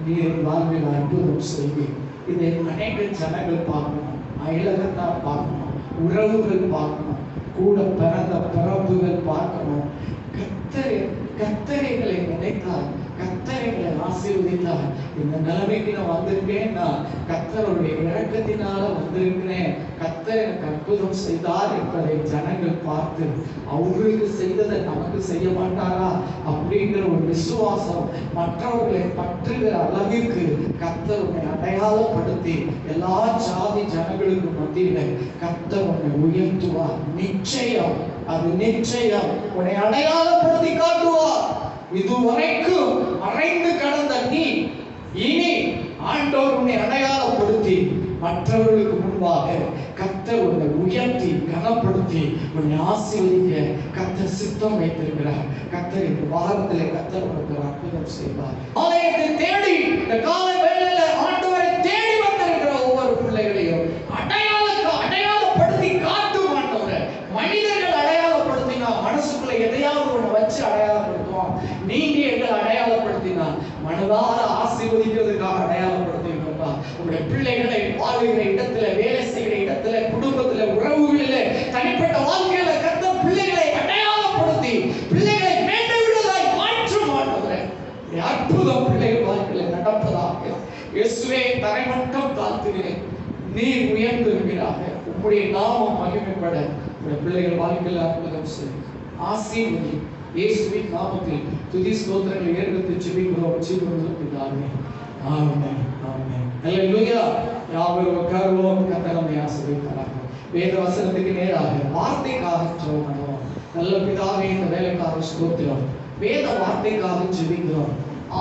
நீர் வாழ்வில் அற்புதம் செய்வீர். இதை அநேக ஜனங்கள் பார்க்கணும், அயலகத்தார் பார்க்கணும், உறவுகள் பார்க்கணும், கூட பிறந்த பிறப்புகள் பார்க்கணும். கத்தரைகளை நினைத்தால், கத்தரைகளை ஆசீர்வதித்தால், இந்த நிலைமைக்கு நான் வந்திருக்கேன்னா கத்தருடைய இரக்கத்தினால வந்திருக்கிறேன், கத்தர் எனக்கு அற்புதம் செய்தார் என்பதை ஜனங்கள் பார்த்து அவர்களுக்கு செய்ததை நமக்கு செய்ய மாட்டாரா அப்படிங்கிற ஒரு விசுவாசம் மற்றவர்களை பற்றுகிற அளவிற்கு கத்தருடைய அடையாளப்படுத்தி எல்லா ஜாதி ஜனங்களுக்கு மத்தியில கத்தர் உன்னை உயர்த்துவார். நிச்சயம், அது நிச்சயம் உன்னை அடையாளப்படுத்தி காட்டுவார். இதுவரைக்கும் மறைந்து கடந்த நீ இனி ஆண்டவர் உன்னை அடையாளப்படுத்தி மற்றவர்களுக்கு முன்பாக கர்த்தர் உன்னை உயர்த்தி கனப்படுத்தி உன்னை ஆசீர்வதிக்க கர்த்தர் சித்தம் வைத்திருக்கிறார். கர்த்தர் இந்த வாரத்திலே கர்த்தர் உனக்கு அற்புதம் செய்வார். ஆலயத்தை தேடி இந்த கால வேளையில ஆண்டவரை தேடி வந்திருக்கிற ஒவ்வொரு பிள்ளைகளையும் அடையாளப்படுத்தி காட்டும் ஆண்டவரை. மனிதர்கள் அடையாளப்படுத்தினா மனசுக்குள்ள எதையாவது ஒண்ணு வச்சு அடையாளப்படுத்துவோம். நீங்க எங்களை அடையாளப்படுத்தினா மனதார ஆசீர்வதிக்கிறதுக்காக அடையாளப்படுத்தினா உங்களுடைய பிள்ளைகளை வாழ்கிற இடத்துல, வேலை செய்கிற இடத்துல, குடும்பத்துல, உறவுகளில, தனிப்பட்ட வாழ்க்கையில கர்த்தர் பிள்ளைகளை அடையாளப்படுத்தி பிள்ளைகளை மேன்மை உள்ளதாய் மாற்றும் ஆண்டவரே. அற்புதம் பிள்ளைகள் வாழ்க்கையில நடப்பதாக இயேசுவே தரைமட்டம் தாழ்த்துகிறேன். நீர் உயர்ந்திருக்கிறாக, உம்முடைய நாமம் மகிமைப்பட உங்களுடைய பிள்ளைகள் வாழ்க்கையில் அற்புதம் செய்யும். ஆசீர்வதி இயேசுவின் நாமத்தில் துதி ஸ்தோத்திரங்களை ஏற்படுத்தி ஜெபிக்கிறோம். ஜீவனுள்ள பிதாவே, ஆமென், ஆமென், அல்லேலூயா. யாவரும் உட்காருவோம். கர்த்தர் நம்மை ஆசீர்வதிப்பாராக. வேத வசனத்துக்கு நேராக வார்த்தைக்காக ஜெபம் பண்ணுவோம். நல்ல பிதாவே, இந்த வேலைக்காக ஸ்தோத்திரம். வேத வார்த்தைக்காக ஜெபிக்கிறோம்.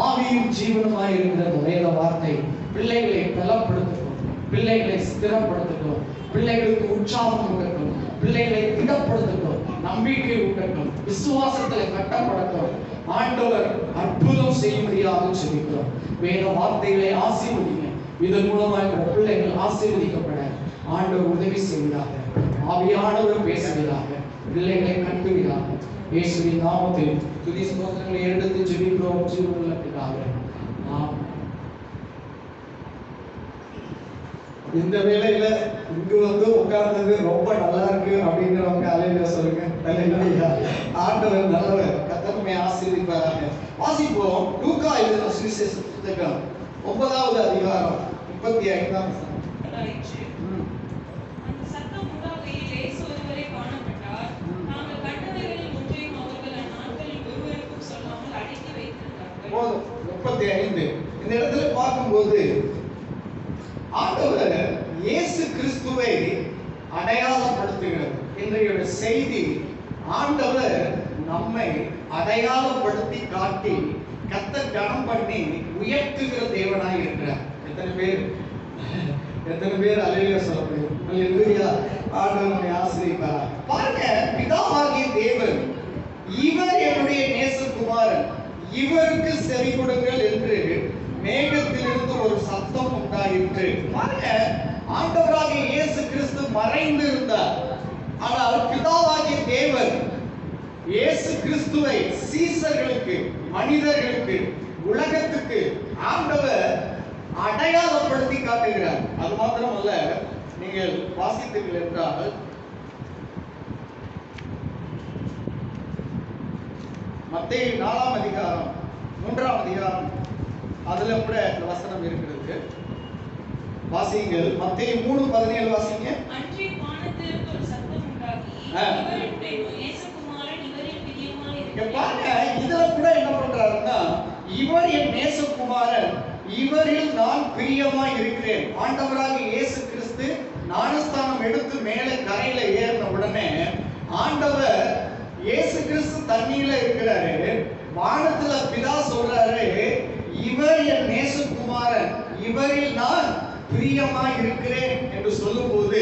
ஆவியும் ஜீவனுமாய் இருக்கிற இந்த வேத வார்த்தை பிள்ளைகளை பலப்படுத்தட்டும், பிள்ளைகளை ஸ்திரப்படுத்தட்டும், பிள்ளைகளுக்கு உற்சாகம் ஊட்டட்டும், பிள்ளைகளை திடப்படுத்தட்டும், நம்பிக்கை ஊட்டட்டும், விசுவாசத்தில் கட்டப்படட்டும். ஆண்டவர் அற்புதம் செய்யும்படியாக ஜெபிக்கிறோம். வேத வார்த்தைகளை ஆசீர்வதிங்க. இதன் மூலமாக பிள்ளைகள் ஆசீர்வதிக்கப்பட ஆண்டவர் உதவி செய்வதாக. ஆவியானவர் பேசுவதாக. பிள்ளைகளை கட்டுவதாக. இயேசுவின் நாமத்தில் துதி ஸ்தோத்திரங்களை எடுத்து ஜெபிக்கிறோம். ஜீவனுள்ள பிதாவே, ஆமென். இந்த வேளையில இங்கு வந்து உட்கார்ந்தது ரொம்ப நல்லா இருக்கு அப்படிங்கிறவங்க அல்லேலூயா சொல்லுங்க. அல்லேலூயா. ஆண்டவர் நல்லவர். கர்த்தர் நம்மை ஆசீர்வதிப்பாராக. வாசிப்போம். லூக்கா எழுதின சுவிசேஷ புத்தகம் 9வது அதிகாரம் 35ஆம் வசனம். அந்த சத்தம் உண்டாகையில் இயேசு ஒருவரே காணப்பட்டார். நாங்கள் கண்டவைகளில் ஒன்றையும் அவர்கள் அந்நாட்களில் ஒருவருக்கும் சொல்லாமல் அடக்கி வைத்திருந்தார்கள். 35 இந்த இடத்துல பார்க்கும்போது ஆண்டவர் இயேசு கிறிஸ்துவை அடையாளப்படுத்துகிறது. இன்றைய செய்தி ஆண்டவர் நம்மை அடையாளப்படுத்தி காட்டி கர்த்தர் கனம் பண்ணி உயர்த்துகிற தேவனாய் இருக்கிறார். எத்தனை பேர் அல்லேலூயா சொல்ல முடியும்? அல்லேலூயா. ஆண்டவர் நம்மை ஆசீர்வதிப்பார். பாருங்க, பிதாவாகிய தேவன் இவர் என்னுடைய நேசகுமாரன், இவருக்கு செவி கொடுங்கள் என்று மேகத்திலிருந்து ஒரு சத்தம் உண்டாயிற்று. பாருங்க, ஆண்டவராகிய இயேசு கிறிஸ்து மறைந்து இருந்தார். ஆனால் பிதாவாகிய தேவன் இயேசு கிறிஸ்துவை சீசர்களுக்கு, மனிதர்களுக்கு, உலகத்துக்கு ஆண்டவர் அடையாளப்படுத்தி காட்டுகிறார். அது மாத்திரமல்ல, நீங்கள் வாசித்தீர்கள் என்றால் மத்தேயு 4ஆம் அதிகாரம் 3ஆம் அதிகாரம் அதுல கூட இந்த வசனம் இருக்கிறது. வாசிங்கள். மத்தேயு 3:17 வாசிங்க. அன்றே வானத்திலிருந்து ஒரு சத்தம் உண்டாகி, இவர் என்னுடைய நேசகுமாரன், இவரில் பிரியமாய் இருக்கிறேன். பாருங்க, இதுல கூட என்ன பண்றாருன்னா, இவர் என் நேசகுமாரன், இவரில் நான் பிரியமாய் இருக்கிறேன். ஆண்டவராகிய இயேசு கிறிஸ்து ஞானஸ்தானம் எடுத்து மேலே கரையில ஏறின உடனே ஆண்டவர் இயேசு கிறிஸ்து தண்ணியில இருக்கிறாரு. வானத்துல பிதா சொல்றாரு, இவர் என் நேசகுமாரன், இவரில் நான் பிரியமாய் இருக்கிறேன் என்று சொல்லும்போது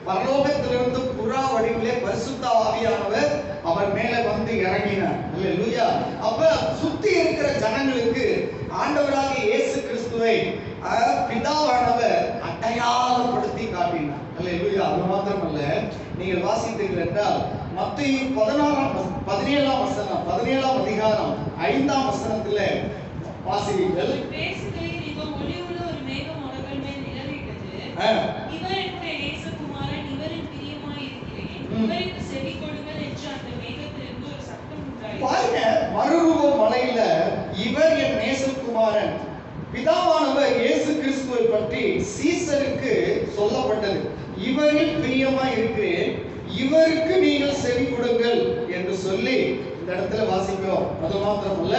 பரலோகத்திலிருந்து புறா வடிவிலே பரிசுத்த ஆவியானவர் அவர் மேலே வந்து இறங்கினார். அல்லேலூயா. அப்ப சுத்தி இருக்கிற ஜனங்களுக்கு ஆண்டவராகிய இயேசு கிறிஸ்துவை பிதாவானவர் அடையாளப்படுத்தி காட்டினார். அல்லேலூயா. அது மாத்திரமல்ல, நீங்கள் வாசித்தீர்கள் என்றால் மத்தேயு 17ஆம் வசனம், 17ஆம் அதிகாரம் 5ஆம் வசனத்துல வாசித்தீர்கள். பேசுகையில் போல ஒரு மேகம் அவர்கள் மேல் நிழலிட்டது. இவர் என்னுடைய நேசகுமாரன், இவரில் பிரியமாய் இருக்கிறேன், இவருக்கு செவி கொடுங்கள் என்று அந்த மேகத்திலிருந்து ஒரு சத்தம் உண்டாயிற்று. பாருங்க, மறுரூப மலையில இவர் என் நேசகுமாரன், பிதாவானவர் இயேசு கிறிஸ்துவை பற்றி சீசருக்கு சொல்லப்பட்டது. இவரில் பிரியமாய் இருக்கிறேன், இவருக்கு நீங்கள் செவி கொடுங்கள் என்று சொல்லி இந்த இடத்துல வாசிக்கிறோம். அது மாத்திரமல்ல,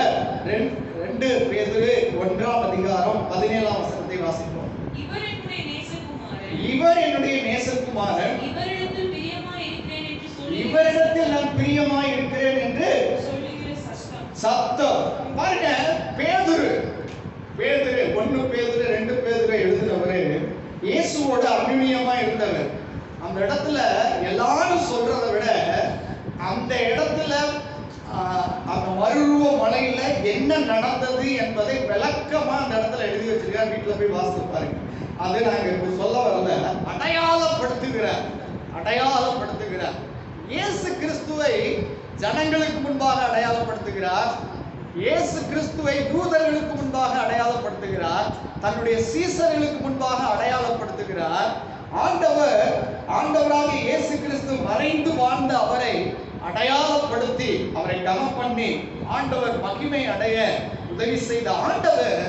2 பேதுரு 1ஆம் அதிகாரம் 17ஆம் வசனத்தை வாசிக்கிறோம். இவர் என்னுடைய நேசகுமாரன், இவர் என்னுடைய நேசகுமாரன், இவரிடத்தில் பிரியமாய் இருக்கிறேன் என்று சொல்லி, இவரிடத்தில் நான் பிரியமாய் இருக்கிறேன் என்று சொல்லுகிற சத்தம். பாருங்க, பேதுரு 1 பேதுரு 2 பேதுரு எழுதினவரே இயேசுவோட அந்நியமா இருந்தவர். அந்த இடத்துல எல்லாரும் சொல்றதை விட அந்த இடத்துல அந்த மறுரூப மலையில என்ன நடந்தது என்பதை விளக்கமா அந்த இடத்துல எழுதி வச்சிருக்கார். வீட்டுல போய் வாசித்து பாருங்க. அது நாங்க இப்ப சொல்ல வரல, அடையாளப்படுத்துகிறார். இயேசு கிறிஸ்துவை ஜனங்களுக்கு முன்பாக அடையாளப்படுத்துகிறார். இயேசு கிறிஸ்துவை யூதர்களுக்கு முன்பாக அடையாளப்படுத்துகிறார். தன்னுடைய சீசர்களுக்கு முன்பாக அடையாளப்படுத்துகிறார். ஆண்டவராக இயேசு கிறிஸ்து மறைந்து வாழ்ந்த அவரை அடையாளப்படுத்தி அவரை கனம் பண்ணி ஆண்டவர் மகிமை அடைய உதவி செய்த ஆண்டவர்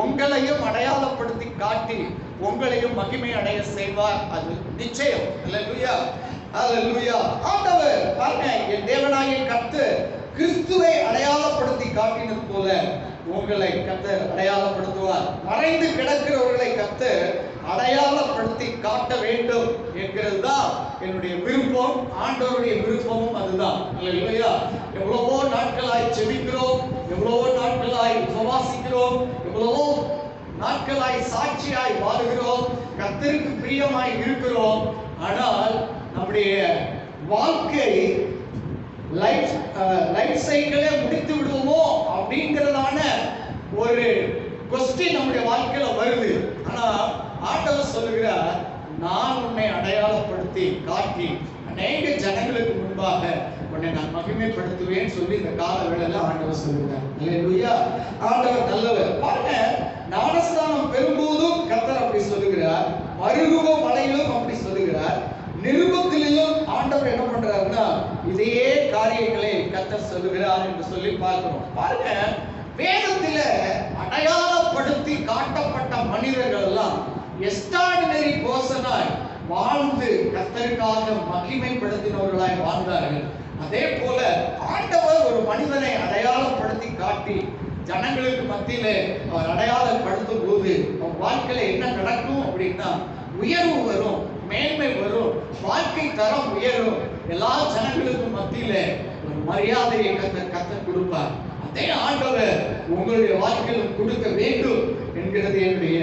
உங்களையும் அடையாளப்படுத்தி காட்டி உங்களையும் மகிமை அடைய செய்வார். அது நிச்சயம். அல்லேலூயா, அல்லேலூயா. ஆண்டவர் பாருங்க, என் தேவனாகிய கர்த்தர் கிறிஸ்துவை அடையாளப்படுத்தி காட்டினது போல உங்களை கர்த்தர் அடையாளப்படுத்துவார். மறைந்து கிடக்கிறவர்களை கர்த்தர் அடையாளப்படுத்தி காட்ட வேண்டும் என்கிறது தான் என்னுடைய விருப்பம். ஆண்டவருடைய விருப்பமும் அதுதான். அல்லேலூயா. எவ்வளவோ நாட்களாய் செபிக்கிறோம், எவ்வளவோ நாட்களாய் உபவாசிக்கிறோம், எவ்வளவோ நாட்களாய் சாட்சியாய் வாழுகிறோம், கர்த்தருக்கு பிரியமாய் இருக்கிறோம். ஆனால் நம்முடைய வாழ்க்கை லைஃப் சைக்கிளே முடித்து விடுவோமோ அப்படிங்கிறதான ஒரு கொஸ்டின் நம்முடைய வாழ்க்கையில வருது. ஆனா ஆண்டவர் சொல்லுகிறார், நான் உன்னை அடையாளப்படுத்தி காட்டி அநேக ஜனங்களுக்கு முன்பாக உன்னை நான் மகிமைப்படுத்துவேன் சொல்லி இந்த கால வேளையில ஆண்டவர் சொல்லுகிறார். அல்லேலூயா. ஆண்டவர் நல்லவர். பாருங்க, ஞானஸ்நானம் பெறும்போதும் கர்த்தர் அப்படி சொல்லுகிறார், மறுரூப மலையிலும் அப்படி சொல்லுகிறார், நிருபத்திலும் ஆண்டவர் என்ன பண்றாருன்னா இதையே காரியங்களை கர்த்தர் சொல்லுகிறார் என்று சொல்லி பார்க்கிறோம். பாருங்க, வேதத்தில அடையாளப்படுத்தி காட்டப்பட்ட மனிதர்கள் எல்லாம் எக்ஸ்ட்ராடினரி பர்சனாய் வாழ்ந்து கர்த்தருக்காக மகிமைப்படுத்தினவர்களாய் வாழ்ந்தார்கள். அதே போல ஆண்டவர் ஒரு மனிதனை அடையாளப்படுத்தி காட்டி ஜனங்களுக்கு மத்தியிலே அவர் அடையாளப்படுத்தும் போது அவன் வாழ்க்கையில என்ன நடக்கும் அப்படின்னா உயர்வு வரும், மேன்மை வரும், வாழ்க்கை தரம் உயரும், எல்லா ஜனங்களுக்கும் மத்தியில ஒரு மரியாதையை கர்த்தர் கொடுப்பார். அதே ஆண்டவர் உங்களுடைய வாழ்க்கையில் கொடுக்க வேண்டும் என்கிறது என்னுடைய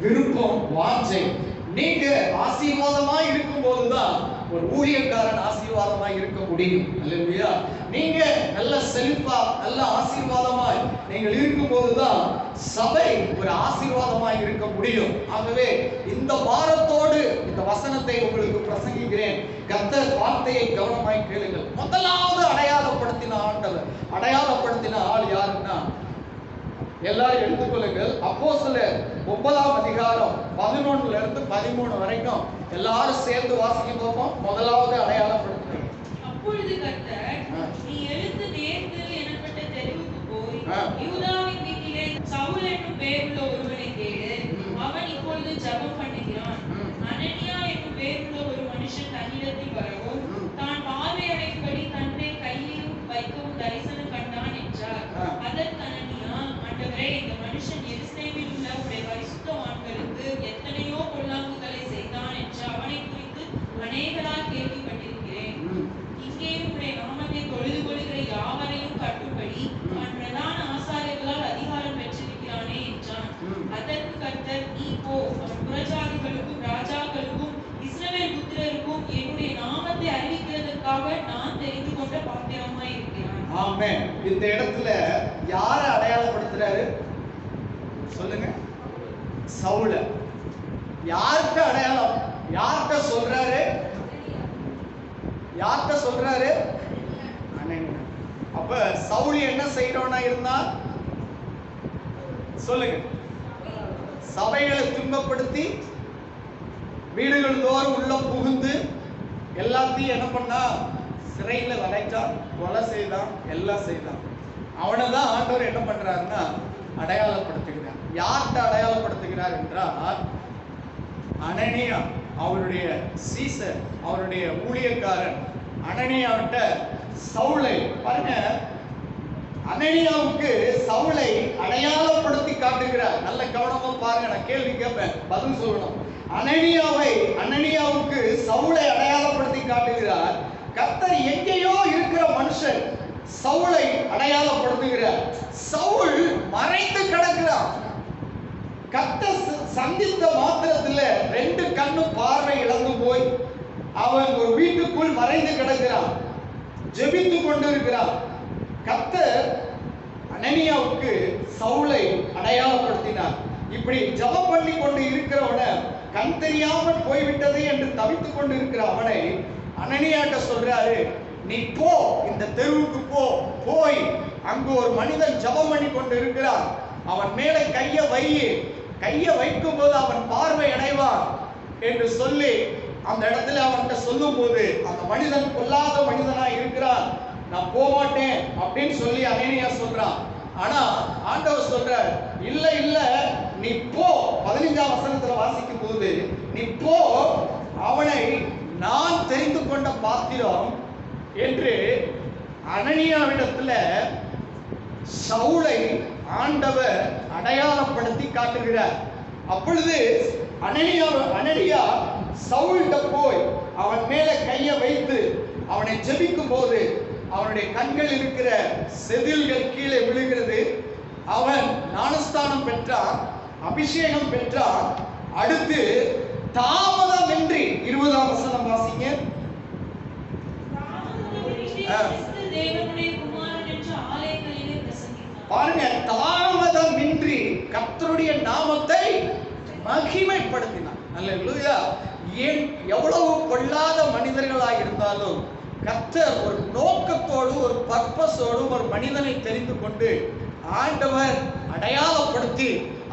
விருப்பம், வாஞ்சை. நீங்க ஆசீர்வாதமாய் இருக்கும் போதுதான் ஒரு ஊழியக்காரன் ஆசீர்வாதமாய் இருக்க முடியும். அல்லேலூயா. நீங்க நல்ல செழிப்பா நல்ல ஆசீர்வாதமாய் நீங்கள் இருக்கும் போதுதான் சபை ஒரு ஆசீர்வாதமாய் இருக்க முடியும். ஆகவே இந்த வாரத்தோடு இந்த வசனத்தை உங்களுக்கு பிரசங்கிக்கிறேன். கர்த்தர் வார்த்தையை கவனமாய் கேளுங்கள். முதலாவது அடையாளப்படுத்தின ஆண்டவர், அடையாளப்படுத்தின ஆள் யாருன்னா, எல்லாரும் எடுத்துக்கொள்ளுங்கள். அப்போஸ்தலர் 9ஆம் அதிகாரம் 11 இருந்து 13 வரைக்கும் எல்லாரும் சேர்ந்து வாசிக்க போவோம். முதலாவது அடையாளப்படுத்துகிறேன். அப்பொழுது கர்த்தர், நீ எழுந்து நேர்த்தல் எனப்பட்ட தெருவுக்கு போய் யூதாவின் வீட்டிலே சவுல் என்னும் பேருள்ள ஒருவனை கேளு. அவன் இப்பொழுது ஜெபம் பண்ணுகிறான். அனனியா என்னும் பேருள்ள ஒரு மனுஷன் தன்னிடத்தில் வரவும் தான் பார்வை அடையும்படி தன்னை கையிலும் வைக்கவும் தரிசனம் கண்டான் என்றார். அதற்கு அனனியா, ஆண்டவரே, இந்த மனுஷன் எருசலேமில் உள்ள உம்முடைய பரிசுத்தவான்களுக்கு எத்தனையோ பொல்லாங்குகளை செய்தான் என்று அவனை குறித்து அநேகரால் கேள்விப்பட்டிருக்கிறேன். இங்கே உம்முடைய நாமத்தை தொழுது கொள்கிற யாவரையும் கட்டும்படி அவன் பிரதான ஆசாரியர்களால் அதிகாரம் பெற்றிருக்கிறானே என்றான். அதற்கு கர்த்தர், நீ போ, அவன் புறஜாதிகளுக்கும் ராஜாக்களுக்கும் இஸ்ரவேல் புத்திரருக்கும் என்னுடைய நாமத்தை அறிவிக்கிறதற்காக நான் தெரிந்து கொண்ட பாத்திரமாய் இருக்கிறான். ஆமென். இந்த இடத்துல யாரை அடையாளப்படுத்துறாரு சொல்லுங்க? சவுல. யார்கிட்ட அடையாளம், யார்கிட்ட சொல்றாரு? யார்கிட்ட சொல்றாரு? அனனியா. அப்ப சவுல் என்ன செய்யறவனா இருந்தா சொல்லுங்க? சபைகளை துன்பப்படுத்தி வீடுகள் தோறும் உள்ள புகுந்து எல்லாத்தையும் என்ன பண்ணா, சிறையில வளைச்சான், கொலை செய்தான், எல்லாம் செய்தான். அவனை தான் ஆண்டவர் என்ன பண்றாருன்னா அடையாளப்படுத்துகிறார். யார்கிட்ட அடையாளப்படுத்துகிறார் என்றால், அனனியா அவருடைய சீசர், அவருடைய ஊழியக்காரன் அனனியாவிட்ட சவுலை பாருங்க. அனனியாவுக்கு சவுலை அடையாளப்படுத்தி காட்டுகிறார். நல்ல கவனமா பாருங்க, நான் கேள்வி கேட்பேன், பதில் சொல்லணும். அனனியாவுக்கு சவுலை அடையாளப்படுத்தி காட்டுகிறார். கர்த்தர் எங்கேயோ இருக்கிற மனுஷன் சவுலை அடையாளப்படுத்துகிறார். சவுல் மறைந்து கிடக்கிறான். கர்த்தர் சந்தித்த மாத்திரத்துல 2 கண்ணும் பார்வை இழந்து போய் அவன் ஒரு வீட்டுக்குள் மறைந்து கிடக்கிறான், ஜெபித்து கொண்டிருக்கிறான். கர்த்தர் அனனியாவுக்கு சவுலை அடையாளப்படுத்தினார். இப்படி ஜெபம் பண்ணி கொண்டு இருக்கிறவனை, கண் தெரியாமல் போய்விட்டது என்று தவித்துக் கொண்டு இருக்கிற அவனை அனனியாட்ட சொல்றாரு, நீ போ, இந்த தெருவுக்கு போ, போய் அங்கு ஒரு மனிதன் ஜெபம் பண்ணி கொண்டு இருக்கிறான், அவன் மேலே கையை வைக்கும் போது அவன் பார்வை அடைவான் என்று சொல்லி அந்த இடத்துல அவன்கிட்ட சொல்லும் போது, அந்த மனிதன் கொல்லாத மனிதனா இருக்கிறான், நான் போக மாட்டேன் அப்படின்னு சொல்லி அனனியா சொல்றான். ஆனா ஆண்டவர் சொல்றார், இல்ல நீ போ. 15ஆம் வசனத்துல வாசிக்கும் போது, நீ போ, அவனை நான் தெரிந்து கொண்ட பாத்திரம் என்று அனனியாவிடத்துல சவுலை ஆண்டவர் அடையாளப்படுத்தி காட்டுகிறார். அப்பொழுது அனனியா சவுல்கிட்ட போய் அவன் மேல கையை வைத்து அவனை ஜெபிக்கும் போது அவனுடைய கண்கள் இருக்கிற செதில்கள் கீழே விழுகிறது. அவன் ஞானஸ்தானம் பெற்றான், அபிஷேகம் பெற்றான். அடுத்து தாமதமின்றி 20ஆம் வசனம் வாசிங்க. பாருங்க, தாமதமின்றி கர்த்தருடைய நாமத்தை மகிமைப்படுத்தினான். அல்லேலூயா. ஏன் எவ்வளவு பொல்லாத மனிதர்களாக இருந்தாலும் கர்த்தர் ஒரு நோக்கத்தோடு, ஒரு பர்பஸோடு ஒரு மனிதனை தெரிந்து கொண்டு ஆண்டவர் அடையாளப்படுத்தி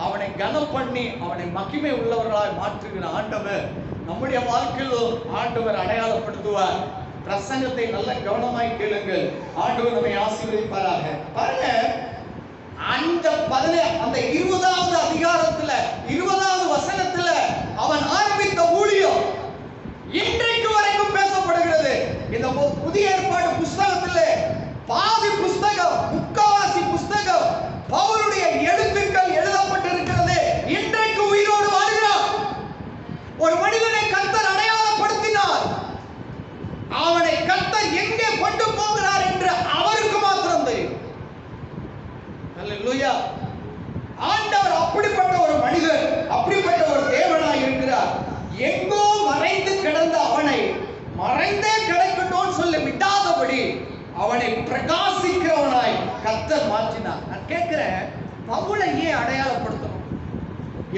அவனை கனம் பண்ணி அவனை மகிமை உள்ளவர்களாய் மாற்றுகிற ஆண்டவர் நம்முடைய வாழ்க்கையிலும் ஆண்டவர் அடையாளப்படுத்துவார். பிரசங்கத்தை நல்ல கவனமாய் கேளுங்கள். ஆண்டவர் நம்மை ஆசீர்வதிப்பாராக. பாருங்க, அந்த 20வது அதிகாரத்துல 20வது வசனத்துல அவன் ஆரம்பித்த ஊழியம் இன்றைக்கு வரைக்கும் பேசப்படுகிறது. இந்த புதிய ஏற்பாடு புஸ்தகத்துல பாதி புஸ்தகம், முக்காவாசி புஸ்தகம் பவுலுடைய எழுத்துக்கள் எழுதப்பட்டிருக்கிறது. இன்றைக்கு உயிரோடு வாழ்கிறார். ஒரு மனிதனை கர்த்தர் அடையாளப்படுத்தினார். அவனை கர்த்தர் எங்கே கொண்டு போகிறார் என்று அவருக்கு மாத்திரம் தெரியும். அல்லேலூயா. ஆண்டவர் அப்படிப்பட்ட ஒரு மனிதர், அப்படிப்பட்ட ஒரு தேவனாய் இருக்கிறார். எங்கோ மறைந்து கிடந்த அவனை மறைந்தே கிடக்கட்டும் சொல்லி விடாதபடி அவனை பிரகாசிக்கிறவனாய் கர்த்தர் மாற்றினார். நான் கேட்கிறேன், பவுலை ஏன் அடையாளப்படுத்தணும்?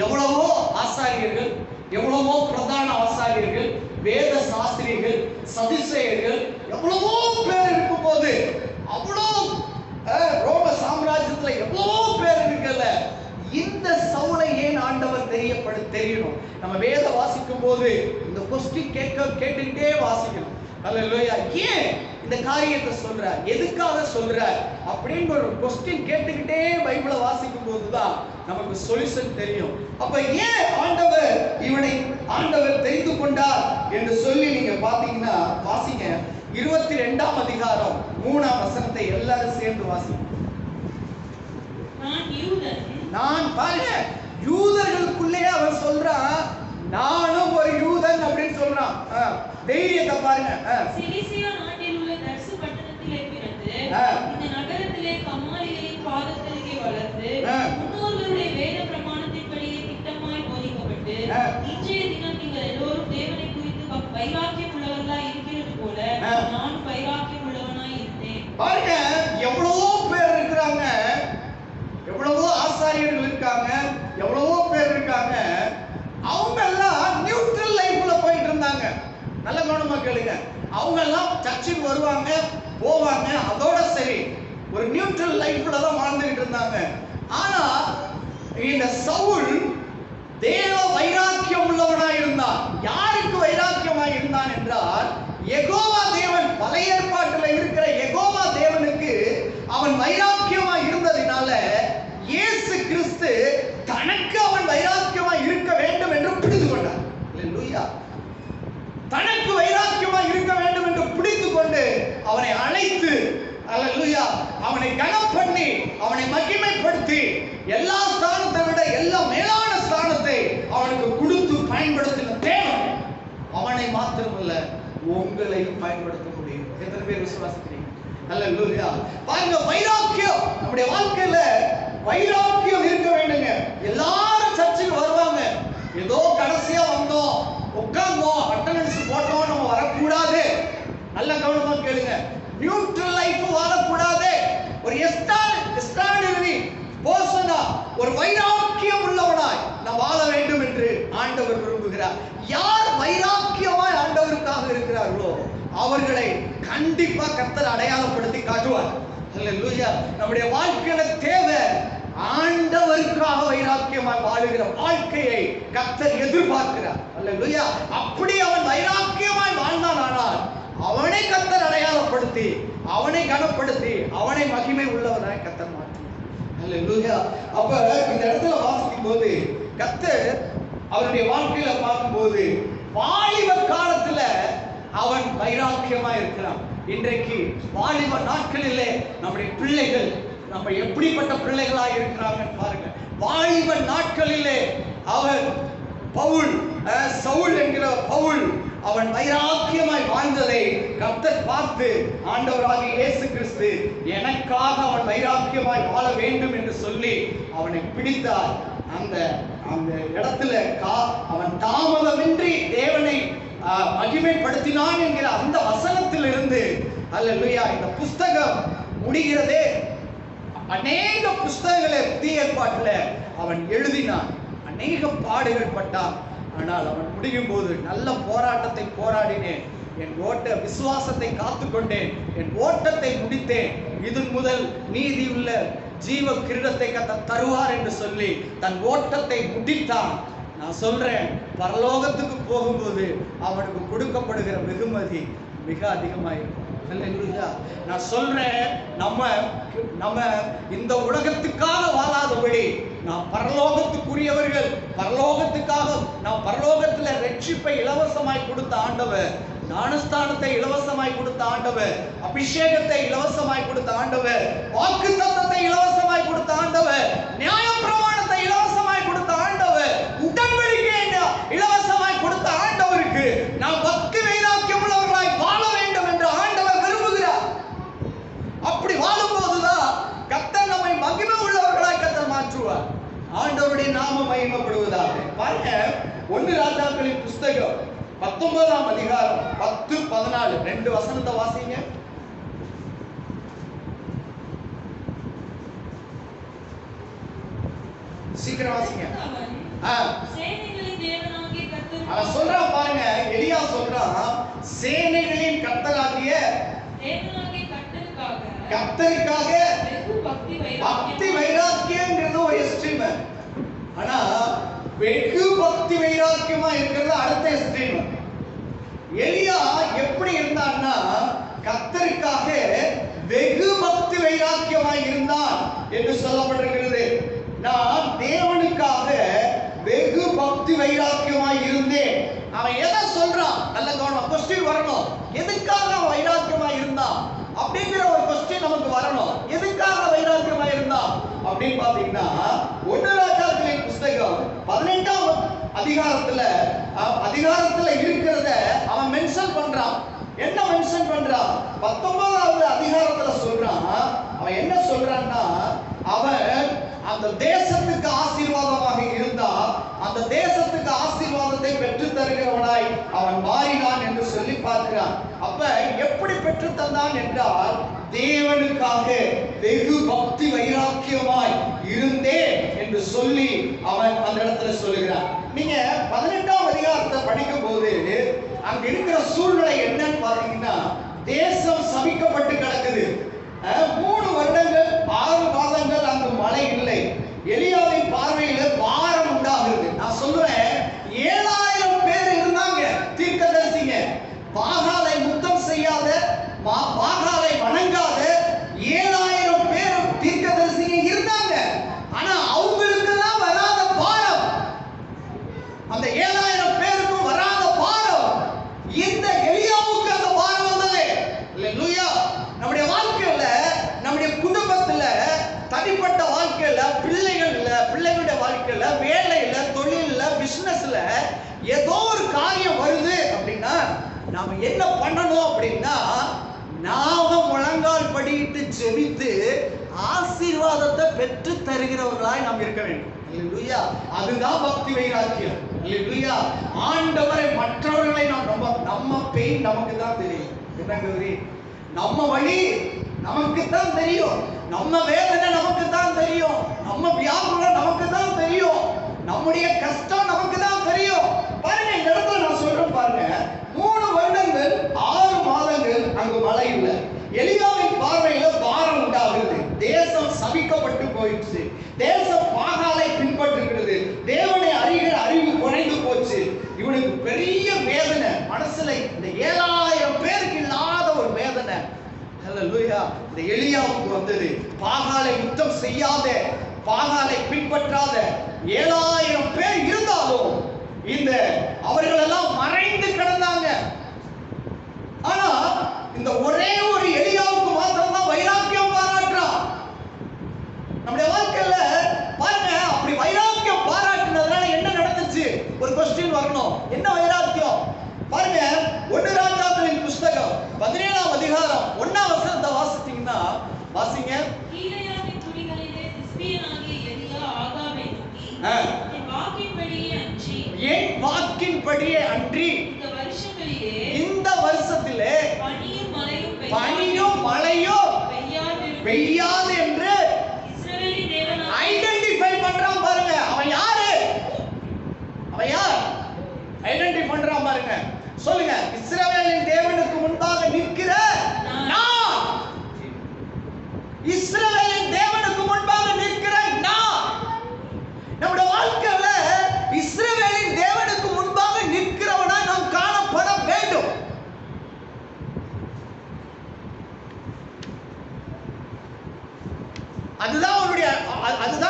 எவ்வளவோ ஆசாரியர்கள், எவ்வளவோ பிரதான ஆசாரியர்கள், வேத சாஸ்திரிகள், சதுசேயர்கள், எவ்வளவோ பேர் இருக்கும் போது, அவ்வளோ ரோம சாம்ராஜ்யத்துல எவ்வளவோ பேர் இருக்கல, இந்த சவுலை ஏன் ஆண்டவர் தெரியணும்? நம்ம வேத வாசிக்கும் போது இந்த கொஸ்டின் கேட்டுக்கிட்டே வாசிக்கணும். அல்லேலூயா. ஏன் இந்த காரியத்தை சொல்றார், எதுக்காக சொல்றார் அப்படின்னு ஒரு கொஸ்டின் கேட்டுக்கிட்டே பைபிளை வாசிக்கும் போதுதான் நமக்கு சொல்யூஷன் தெரியும். அப்ப ஏன் ஆண்டவர் தெரிந்து கொண்டார் என்று சொல்லி நீங்க பாத்தீங்கன்னா வாசிங்க. 22ஆம் அதிகாரம் 3ஆம் வசனத்தை எல்லாரும் சேர்ந்து வாசிங்க. நான் பாருங்க, யூதர்களுக்குள்ளே அவன் சொல்றான், நானும் ஒரு யூதன் அப்படின்னு சொல்றான். தைரியத்தை பாருங்க. சிலிசியா நாட்டில் உள்ள தர்சு பட்டணத்திலே பிறந்து இந்த நகரத்திலே கமாலியலின் பாதத்திலே வளர்ந்து முன்னோர்களுடைய வேத பிரமாணத்தின்படியே திட்டமாய் போதிக்கப்பட்டு இன்றைய தினம் நீங்கள் எல்லோரும் தேவனை குறித்து வைராக்கியம் உள்ளவர்களாய் இருக்கிறது போல நான் வைராக்கியம் உள்ளவனாய் இருந்தேன். பாருங்க, எவ்வளவோ பேர் இருக்கிறாங்க, எவ்வளவோ ஆசாரியர்கள் இருக்காங்க, எவ்வளவோ பேர் இருக்காங்க. அவங்க எல்லாம் நியூட்ரல் லைஃப்ல போயிட்டு இருந்தாங்க. நல்ல கவனமா கேளுங்க. அவங்க எல்லாம் சர்ச்சுக்கு வருவாங்க, போவாங்க, அதோட சரி, ஒரு நியூட்ரல் லைஃப்ல தான் வாழ்ந்துகிட்டு இருந்தாங்க. ஆனா இந்த சவுல் தேவ வைராக்கியம் உள்ளவனாய் இருந்தான். யாருக்கு வைராக்கியமாய் இருந்தான் என்றால், யெகோவா தேவன், பழைய ஏற்பாட்டில் இருக்கிற யெகோவா தேவனுக்கு அவன் வைராக்கியமாய் இருந்ததினால இயேசு கிறிஸ்து தனக்கு அவன் வைராக்கியமாய் இருக்க வேண்டும் என்று பிடித்து கொண்டார். அல்லேலூயா. தனக்கு வைராக்கியமாய் இருக்க வேண்டும் என்று பிடித்து கொண்டு அவனை அழைத்து, அல்லேலூயா, அவனை கனம் பண்ணி அவனை மகிமைப்படுத்தி எல்லா ஸ்தானத்தை விட எல்லா மேலான ஸ்தானத்தை அவனுக்கு கொடுத்து பயன்படுத்தின தேவன் அவனை மாத்திரமல்ல உங்களையும் பயன்படுத்த முடியும். எத்தனை பேர் விசுவாசிக்கிறீங்க? அல்லேலூயா. பாருங்க, வைராக்கியம் நம்முடைய வாழ்க்கையில வைராக்கியம் இருக்க வேண்டுங்க. எல்லாரும் சர்ச்சுக்கு வருவாங்க, ஏதோ கடைசியா வந்தோம், உட்கார்ந்தோம், அட்டெண்டன்ஸ் போட்டோம், நம்ம வரக்கூடாது. நல்ல கவனமா கேளுங்க. நியூட்ரல் லைஃப் வாழக்கூடாது. ஒரு எஸ்டாண்டரி பர்சனா, ஒரு வைராக்கியம் உள்ளவனாய் நாம் வாழ வேண்டும் என்று ஆண்டவர் விரும்புகிறார். யார் வைராக்கியமாய் ஆண்டவருக்காக இருக்கிறார்களோ அவர்களை கண்டிப்பா கர்த்தர் அடையாளப்படுத்தி காட்டுவார். அல்லேலூயா. நம்முடைய வாழ்க்கையில தேவை ஆண்டவருக்காக வைராக்கியமாய் வாழுகிற வாழ்க்கையை கர்த்தர் எதிர்பார்க்கிறார். அல்லேலூயா. அப்படி அவன் வைராக்கியமாய் வாழ்ந்தானால் அவனை கர்த்தர் அடையாளப்படுத்தி அவனை கனப்படுத்தி அவனை மகிமை உள்ளவனாய் கர்த்தர் மாற்றுவார். அல்லேலூயா. அப்ப இந்த இடத்துல வாசிக்கும் போது கர்த்தர் அவருடைய வாழ்க்கையில பார்க்கும்போது வாலிப காலத்துல அவன் வைராக்கியமா இருக்கிறான். இன்றைக்கு வாலிப நாட்களிலே நம்முடைய பிள்ளைகள் நம்ம எப்படிப்பட்ட பிள்ளைகளாக இருக்கிறாங்கன்னு பாருங்க. வாலிப நாட்களிலே அவன் பவுல், சவுல் என்கிற பவுல், அவன் வைராக்கியமாய் வாழ்ந்ததை கர்த்தர் பார்த்து ஆண்டவராகிய இயேசு கிறிஸ்து எனக்காக அவன் வைராக்கியமாய் வாழ வேண்டும் என்று சொல்லி அவனை பிடித்தார். அந்த அந்த இடத்துல அவன் தாமதமின்றி தேவனை மகிமைப்படுத்தினான் என்கிற அந்த வசனத்திலிருந்து, அல்லேலூயா, இந்த புஸ்தகம் முடிகிறதே. அநேக புஸ்தகங்களை புதிய ஏற்பாட்டில் அவன் எழுதினான், அநேக பாடுகள் பட்டான். ஆனால் அவன் முடியும் போது நல்ல போராட்டத்தை போராடினேன், என் விசுவாசத்தை காத்துக்கொண்டேன், என் ஓட்டத்தை முடித்தேன், இது முதல் நீதி உள்ள ஜீவ கிரீடத்தை கர்த்தர் தருவார் என்று சொல்லி தன் ஓட்டத்தை முடித்தான். நான் சொல்றேன், பரலோகத்துக்கு போகும்போது அவனுக்கு கொடுக்கப்படுகிற வெகுமதி மிக அதிகமாயிருக்கும். நான் சொல்றேன், நம்ம இந்த உலகத்துக்காக வாழாதபடி நாம் பரலோகத்துக்குரியவர்கள். பரலோகத்துக்காக நாம் பரலோகத்துல ரட்சிப்பை இலவசமாய் கொடுத்த ஆண்டவர், ஞானஸ்தானத்தை இலவசமாய் கொடுத்த ஆண்டவர், அபிஷேகத்தை இலவசமாய் கொடுத்த ஆண்டவர், வாக்குத்தத்தத்தை இலவசமாய் கொடுத்த ஆண்டவர், நியாயப்பிரமாணத்தை இலவசமாய் கொடுத்த ஆண்டவர், உடன்படிக்கை இலவசமாய் கொடுத்த ஆண்டவருக்கு நாம் பக்தி வைராக்கியம் உள்ளவர்களாய் வாழ வேண்டும் என்று ஆண்டவர் விரும்புகிறார். அப்படி வாழும்போதுதான் கர்த்தர் நம்மை மகிமை உள்ளவர்களாய் கர்த்தர் மாற்றுவார். ஆண்டவருடைய நாமம் மகிமைப்படுவதாக. பாருங்க, 1 ராஜாக்களின் புஸ்தகம் 19ஆம் அதிகாரம் 10-14 2 வசனத்தை வாசிங்க. சீக்கிரம் வாசிங்க. அவன் சொல்றான் பாருங்க, எலியா சொல்றான், சேனைகளின் கர்த்தராகிய கர்த்தருக்காக பக்தி வைராக்கியம்ங்கிறது ஒரு எஸ்ட்ரீம். ஆனா வெகு பக்தி வைராக்கியமா இருக்கிறது அடுத்த எஸ்ட்ரீம். எலியா எப்படி இருந்தான்னா கர்த்தருக்காக வெகு பக்தி வைராக்கியமாய் இருந்தான் என்று சொல்லப்பட்டிருக்கிறது. நான் தேவனுக்காக வெகு பக்தி வைராக்கியமாய் இருந்தேன். அவன் எதை சொல்றான்? நல்ல கவனம், கொஸ்டின் வரணும். எதுக்காக அவன் வைராக்கியமாய் இருந்தான் அப்படிங்கிற ஒரு கொஸ்டின் நமக்கு வரணும். எதுக்காக வைராக்கியமாய் இருந்தான் அப்படின்னு பாத்தீங்கன்னா, 1 ராஜாக்களின் புஸ்தகம் 18ஆம் அதிகாரத்துல இருக்கிறத அவன் மென்ஷன் பண்றான். என்ன மென்ஷன் பண்றான்? 19ஆவது அதிகாரத்துல சொல்றான். அவன் என்ன சொல்றான்னா, அவன் அந்த தேசத்துக்கு ஆசீர்வாதமாக இருந்தா அந்த தேசத்துக்கு ஆசீர்வாதத்தை பெற்று தருகிறவனாய் அவன் மாறினான் என்று சொல்லி பார்க்கிறான். அப்ப எப்படி பெற்று தந்தான் என்றால், தேவனுக்காக வெகு பக்தி வைராக்கியமாய் இருந்தே என்று சொல்லி அவன் அந்த இடத்துல சொல்லுகிறான். நீங்க 18ஆம் அதிகாரத்தை படிக்கும் போது அங்க இருக்கிற சூழ்நிலை என்னன்னு பாத்தீங்கன்னா, தேசம் சபிக்கப்பட்டு கிடக்குது. 3 வருடங்கள் 6 மாதங்கள் அங்கு மழை இல்லை. எலியாவின் பார்வையில பாரம் உண்டாகிறது. நான் சொல்ல தனிப்பட்ட வாழ்க்கையில, பிள்ளைகளுடைய வாழ்க்கையில, வேலையில, தொழில்ல, பிசினஸ்ல ஏதோ ஒரு காரியம் வருது அப்படின்னா நாம என்ன பண்ணணும் அப்படின்னா, நாம முழங்கால் படியிட்டு ஜெபித்து ஆசீர்வாதத்தை பெற்று தருகிறவர்களாய் நாம் இருக்க வேண்டும். அல்லேலூயா. அதுதான் பக்தி வைராக்கியம். அல்லேலூயா. ஆண்டவரை மற்றவர்களை நம்ம பெயின் நமக்கு தான் தெரியும். என்னங்க, நம்ம வழி நமக்கு தான் தெரியும், நம்ம வேதனை நமக்கு தான் தெரியும், நம்ம வியாபாரம் நமக்கு தான் தெரியும், நம்முடைய கஷ்டம் நமக்கு தான் தெரியும். பாருங்க, இந்த இடத்துல நான் சொல்றேன் பாருங்க, 3 வருடங்கள் 6 மாதங்கள் அங்கு மழை இல்லை. எலியாவின் பார்வையில பாரம் உண்டாகுது. தேசம் சபிக்கப்பட்டு போயிடுச்சு. தேசம் பாகாலை பின்பற்றுகிறது. தேவனை அறிகிற அறிவு குறைந்து போச்சு. இவனுக்கு பெரிய வேதனை மனசுல. இந்த 7000 பேருக்கு இல்லாத ஒரு வேதனை. ஹல்லேலூயா. இந்த எலியாவுக்கு வந்தது. பாகாலை யுத்தம் செய்யாத, பாகாலை பின்பற்றாத 7000 பேர் இருந்தாலும் இந்த அவர்கள் எல்லாம் மறைந்து கிடந்தாங்க. ஆனா இந்த ஒரே ஒரு எலியாவுக்கு மாத்திரம் தான் வைராக்கியம் பாராட்டுறான். நம்முடைய வாழ்க்கையில பாருங்க, அப்படி வைராக்கியம் பாராட்டினதுனால என்ன நடந்துச்சு? ஒரு கொஸ்டின் வரணும். என்ன வைராக்கியம்? பாருங்க, 1 ராஜாக்களின் புஸ்தகம் 17ஆம் அதிகாரம் 1ஆம் வசனத்தை வாசிச்சீங்கன்னா, வாசிங்க. கீலேயாவின் குடிகளிலே திஸ்பியனாகிய எலியா ஆகாபை நோக்கி, என் வாக்கின்படியே அன்றி இந்த வருஷத்திலே பனியும் மழையும் பெய்யாது என்று ஐடென்டிஃபை பண்றான். பாருங்க, அவன் யாரு? அவன் யார்? ஐடென்டிஃபை பண்றான் பாருங்க. சொல்லுங்க, இஸ்ரவேலின் தேவனுக்கு முன்பாக நிற்கிற நான். இஸ்ரவேலின் தேவனுக்கு முன்பாக நிற்கிற நான். நம்முடைய வாழ்க்கையில இஸ்ரவேலின் தேவனுக்கு முன்பாக நிற்கிறவனா நாம் காணப்பட வேண்டும். அதுதான்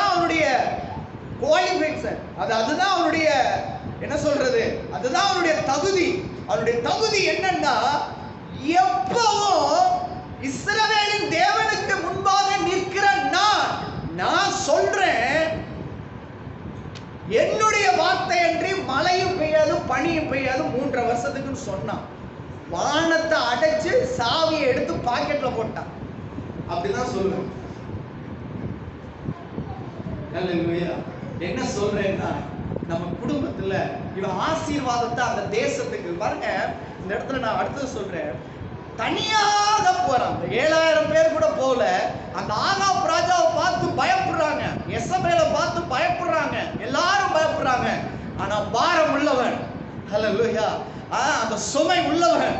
அவனுடைய குவாலிஃபிகேஷன். அதுதான் அவனுடைய என்ன சொல்றது, அதுதான் அவனுடைய தகுதி. அவனுடைய தகுதி என்னன்னா, எப்பவும் இஸ்ரவேலின் தேவனுக்கு முன்பாக நிற்கிற நான் சொல்றேன், என்னுடைய வார்த்தை அன்றி மழையும் பெய்யாது பனியும் பெய்யாது 3 வருஷத்துக்குன்னு சொன்னான். வானத்தை அடைச்சு சாவியை எடுத்து பாக்கெட்ல போட்டான். அப்படிதான் சொல்றேன். என்ன சொல்றேன்னா, நம்ம குடும்பத்துல இவன் ஆசீர்வாதத்தை அந்த தேசத்துக்கு பாருங்க. இந்த இடத்துல நான் அடுத்தது சொல்றேன், தனியாக போறான். 7000 பேர் கூட போல. அந்த ஆகாப் ராஜாவை பார்த்து பயப்படுறாங்க, எசபேலை பார்த்து பயப்படுறாங்க, எல்லாரும் பயப்படுறாங்க. ஆனா பாரம் உள்ளவன், ஹல்லேலூயா, அந்த சுமை உள்ளவன்,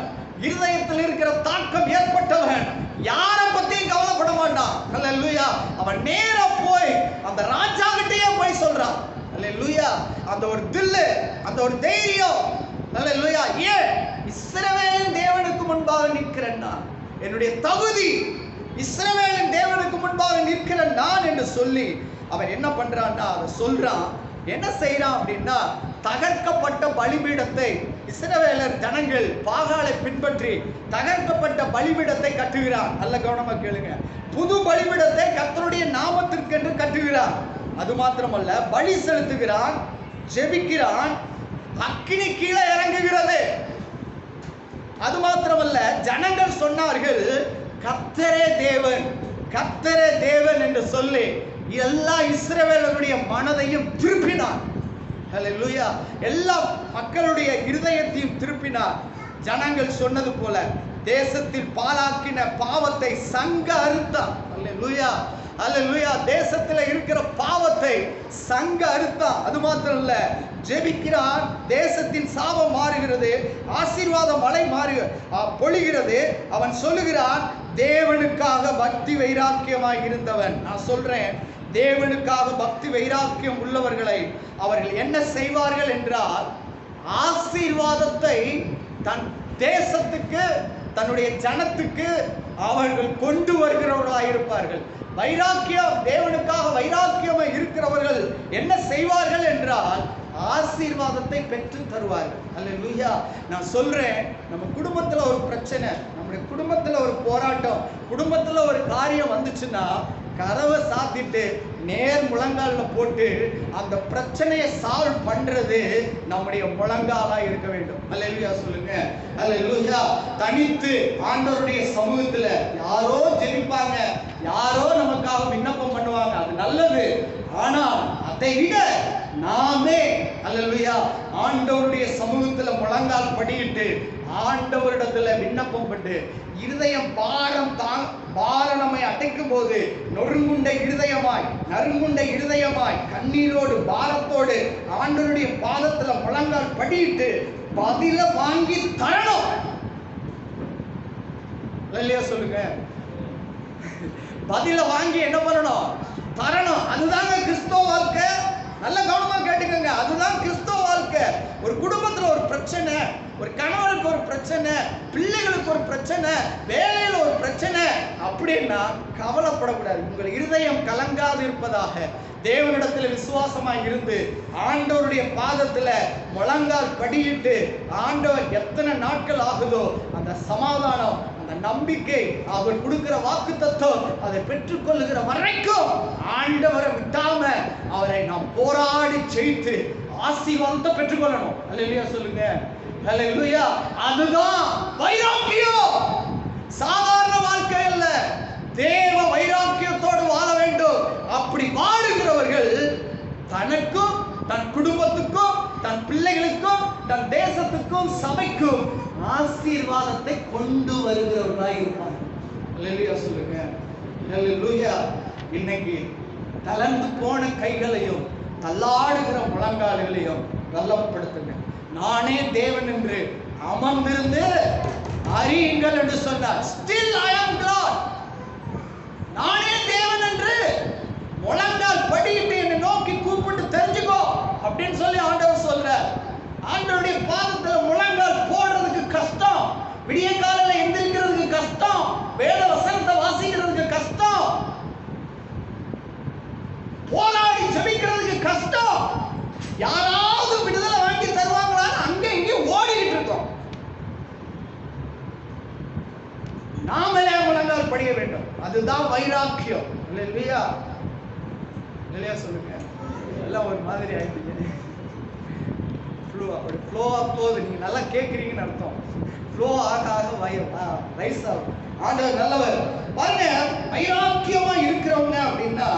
இருதயத்தில் இருக்கிற தாக்கம் ஏற்பட்டவன், யாரை பத்தியும் கவலைப்பட மாட்டான். ஹல்லேலூயா. அவன் நேரா போய் அந்த ராஜா கிட்டயே போய் சொல்றான். ஹல்லேலூயா. அந்த ஒரு தில்லு, அந்த ஒரு தைரியம். ஹல்லேலூயா. ஏன்? இஸ்ரவேலின் தேவனுக்கு முன்பாக நிற்கிறேன் நான், என்னுடைய தகுதி இஸ்ரவேலின் தேவனுக்கு முன்பாக நிற்கிறேன் நான் என்று சொல்லி அவன் என்ன பண்றான்னா, அதை சொல்றான். என்ன செய்யறான் அப்படின்னா, தகர்க்கப்பட்ட பலிபீடத்தை, இஸ்ரவேலர் ஜனங்கள் பாகாலை பின்பற்றி தகர்க்கப்பட்ட பலிபீடத்தை கட்டுகிறான். நல்ல கவனமா கேளுங்க. புது பலிபீடத்தை கர்த்தருடைய நாமத்திற்கென்று கட்டுகிறான். அது மாத்திரமல்ல, பலி செலுத்துகிறான், ஜெபிக்கிறான், அக்கினி கீழே இறங்குகிறது. அது மாத்திரமல்ல, ஜனங்கள் சொன்னார்கள், கர்த்தரே தேவன், கர்த்தரே தேவன் என்று சொல்லி எல்லா இஸ்ரவேலருடைய மனதையும் திருப்பினார். ஹல்லேலூயா. எல்லா மக்களுடைய இருதயத்தையும் திருப்பினார். ஜனங்கள் சொன்னது போல தேசத்தில் பாழாக்கின பாவத்தை சங்க அறுத்தான். ஹல்லேலூயா, ஹல்லேலூயா. தேசத்தில் இருக்கிற பாவத்தை சங்க அறுத்தான். அது மாத்திரம் இல்ல, ஜெபிக்கிறான், தேசத்தின் சாபம் மாறுகிறது, ஆசீர்வாத மழை பொழிகிறது. அவன் சொல்லுகிறான், தேவனுக்காக பக்தி வைராக்கியமாய் இருந்தவன். நான் சொல்றேன், தேவனுக்காக பக்தி வைராக்கியம் உள்ளவர்களை அவர்கள் என்ன செய்வார்கள் என்றால், ஆசீர்வாதத்தை தன் தேசத்துக்கு, தன்னுடைய ஜனத்துக்கு அவர்கள் கொண்டு வருகிறவர்களாக இருப்பார்கள். வைராக்கியம், தேவனுக்காக வைராக்கியமாய் இருக்கிறவர்கள் என்ன செய்வார்கள் என்றால், ஆசீர்வாதத்தை பெற்று தருவார்கள். அல்லேலூயா. நான் சொல்றேன், நம்ம குடும்பத்துல ஒரு பிரச்சனை, நம்முடைய குடும்பத்துல ஒரு போராட்டம், குடும்பத்துல ஒரு காரியம் வந்துச்சுன்னா கதவை சாத்திட்டு நேர் முழங்கால்ல போட்டு அந்த பிரச்சனையை சால்வ் பண்றது நம்முடைய முழங்காலா இருக்க வேண்டும். அல்லேலூயா சொல்லுங்க. அல்லேலூயா. தனித்து ஆண்டவருடைய சமூகத்துல யாரோ ஜெபிப்பாங்க, யாரோ நமக்காக விண்ணப்பம் பண்ணுவாங்க, அது நல்லது. ஆனால் அதை விட நாமே அல்லேலூயா ஆண்டவருடைய சமூகத்துல முழங்கால் படியிட்டு ஆண்டவரிடத்துல விண்ணப்பம் பண்ணி இருதயம் பாரம் நம்மை அடைக்கும் போது நொறுங்குண்ட இருதயமாய் கண்ணீரோடு பாரத்தோடு ஆண்டவருடைய பாதத்துல முழங்கால் படியிட்டு பதில வாங்கி தரணும். இல்லையா சொல்லுங்க. பதில வாங்கி என்ன பண்ணணும்? தரணும். அதுதாங்க கிறிஸ்தவ வாழ்க்கை. நல்ல கவனமா கேட்டுக்கோங்க. அதுதான் கிறிஸ்தவ வாழ்க்கை. ஒரு குடும்பத்துல ஒரு பிரச்சனை, ஒரு கணவனுக்கு ஒரு பிரச்சனை, பிள்ளைகளுக்கு ஒரு பிரச்சனை, வேலையில ஒரு பிரச்சனை அப்படின்னா கவலைப்படக்கூடாது. உங்கள் இருதயம் கலங்காது இருப்பதாக தேவனிடத்துல விசுவாசமாய் இருந்து ஆண்டவருடைய பாதத்துல முழங்கால் படியிட்டு ஆண்டவர் எத்தனை நாட்கள் ஆகுதோ அந்த சமாதானம், அந்த நம்பிக்கை, அவர் கொடுக்கிற வாக்குத்தத்தம் அதை பெற்றுக்கொள்ளுகிற வரைக்கும் ஆண்டவரை விட்டாம அவரை நாம் போராடி ஜெயித்து ஆசீர்வாதத்தை பெற்றுக்கொள்ளணும். அல்லேலூயா சொல்லுங்க. அல்லேலூயா. அதுதான் வைராக்கியம். சாதாரண வாழ்க்கை அல்ல, தேவ வைராக்கியத்தோடு வாழ வேண்டும். அப்படி வாழுகிறவர்கள் தனக்கும் தன் குடும்பத்துக்கும் தன் பிள்ளைகளுக்கும் தன் தேசத்துக்கும் சபைக்கும் ஆசீர்வாதத்தை கொண்டு வருகிறவர்களாய் இருப்பாங்க. அல்லேலூயா சொல்லுங்க. அல்லேலூயா. இன்னைக்கு தளர்ந்து போன கைகளையும் தள்ளாடுகிற முழங்கால்களையும் பலப்படுத்துங்க. நானே தேவன் என்று அமர்ந்திருந்து அறியுங்கள் என்று சொன்னார். Still I am God. நானே தேவன் என்று முழங்கால் படியிட்டு என்னை நோக்கி கூப்பிட்டு தெரிஞ்சுக்கோ அப்படின்னு சொல்லி ஆண்டவர் சொல்றார். ஆண்டவருடைய பாதத்துல முழங்கால் போடுறதுக்கு கஷ்டம், விடிய காலையில எந்திரிக்கிறதுக்கு கஷ்டம், வேத வசனத்தை வாசிக்கிறதுக்கு கஷ்டம், போராடி ஜெபிக்கிறதுக்கு கஷ்டம். யாராவது விடுதலை வாங்கி தருவாங்களா அங்க இங்க ஓடிட்டு இருக்கோம். நாமளே முழங்கால் படிய வேண்டும். அதுதான் வைராக்கியம். இல்லையா? இல்லையா சொல்லுங்க. எல்லாம் ஒரு மாதிரி ஆயிடுச்சு. ஃப்ளோ போகுது. நீங்க நல்லா கேட்குறீங்கன்னு அர்த்தம். ஃப்ளோ ஆக ரைஸ் ஆகும். ஆண்டவர் நல்லவர். பாருங்க, வைராக்கியமா இருக்கிறவங்க அப்படின்னா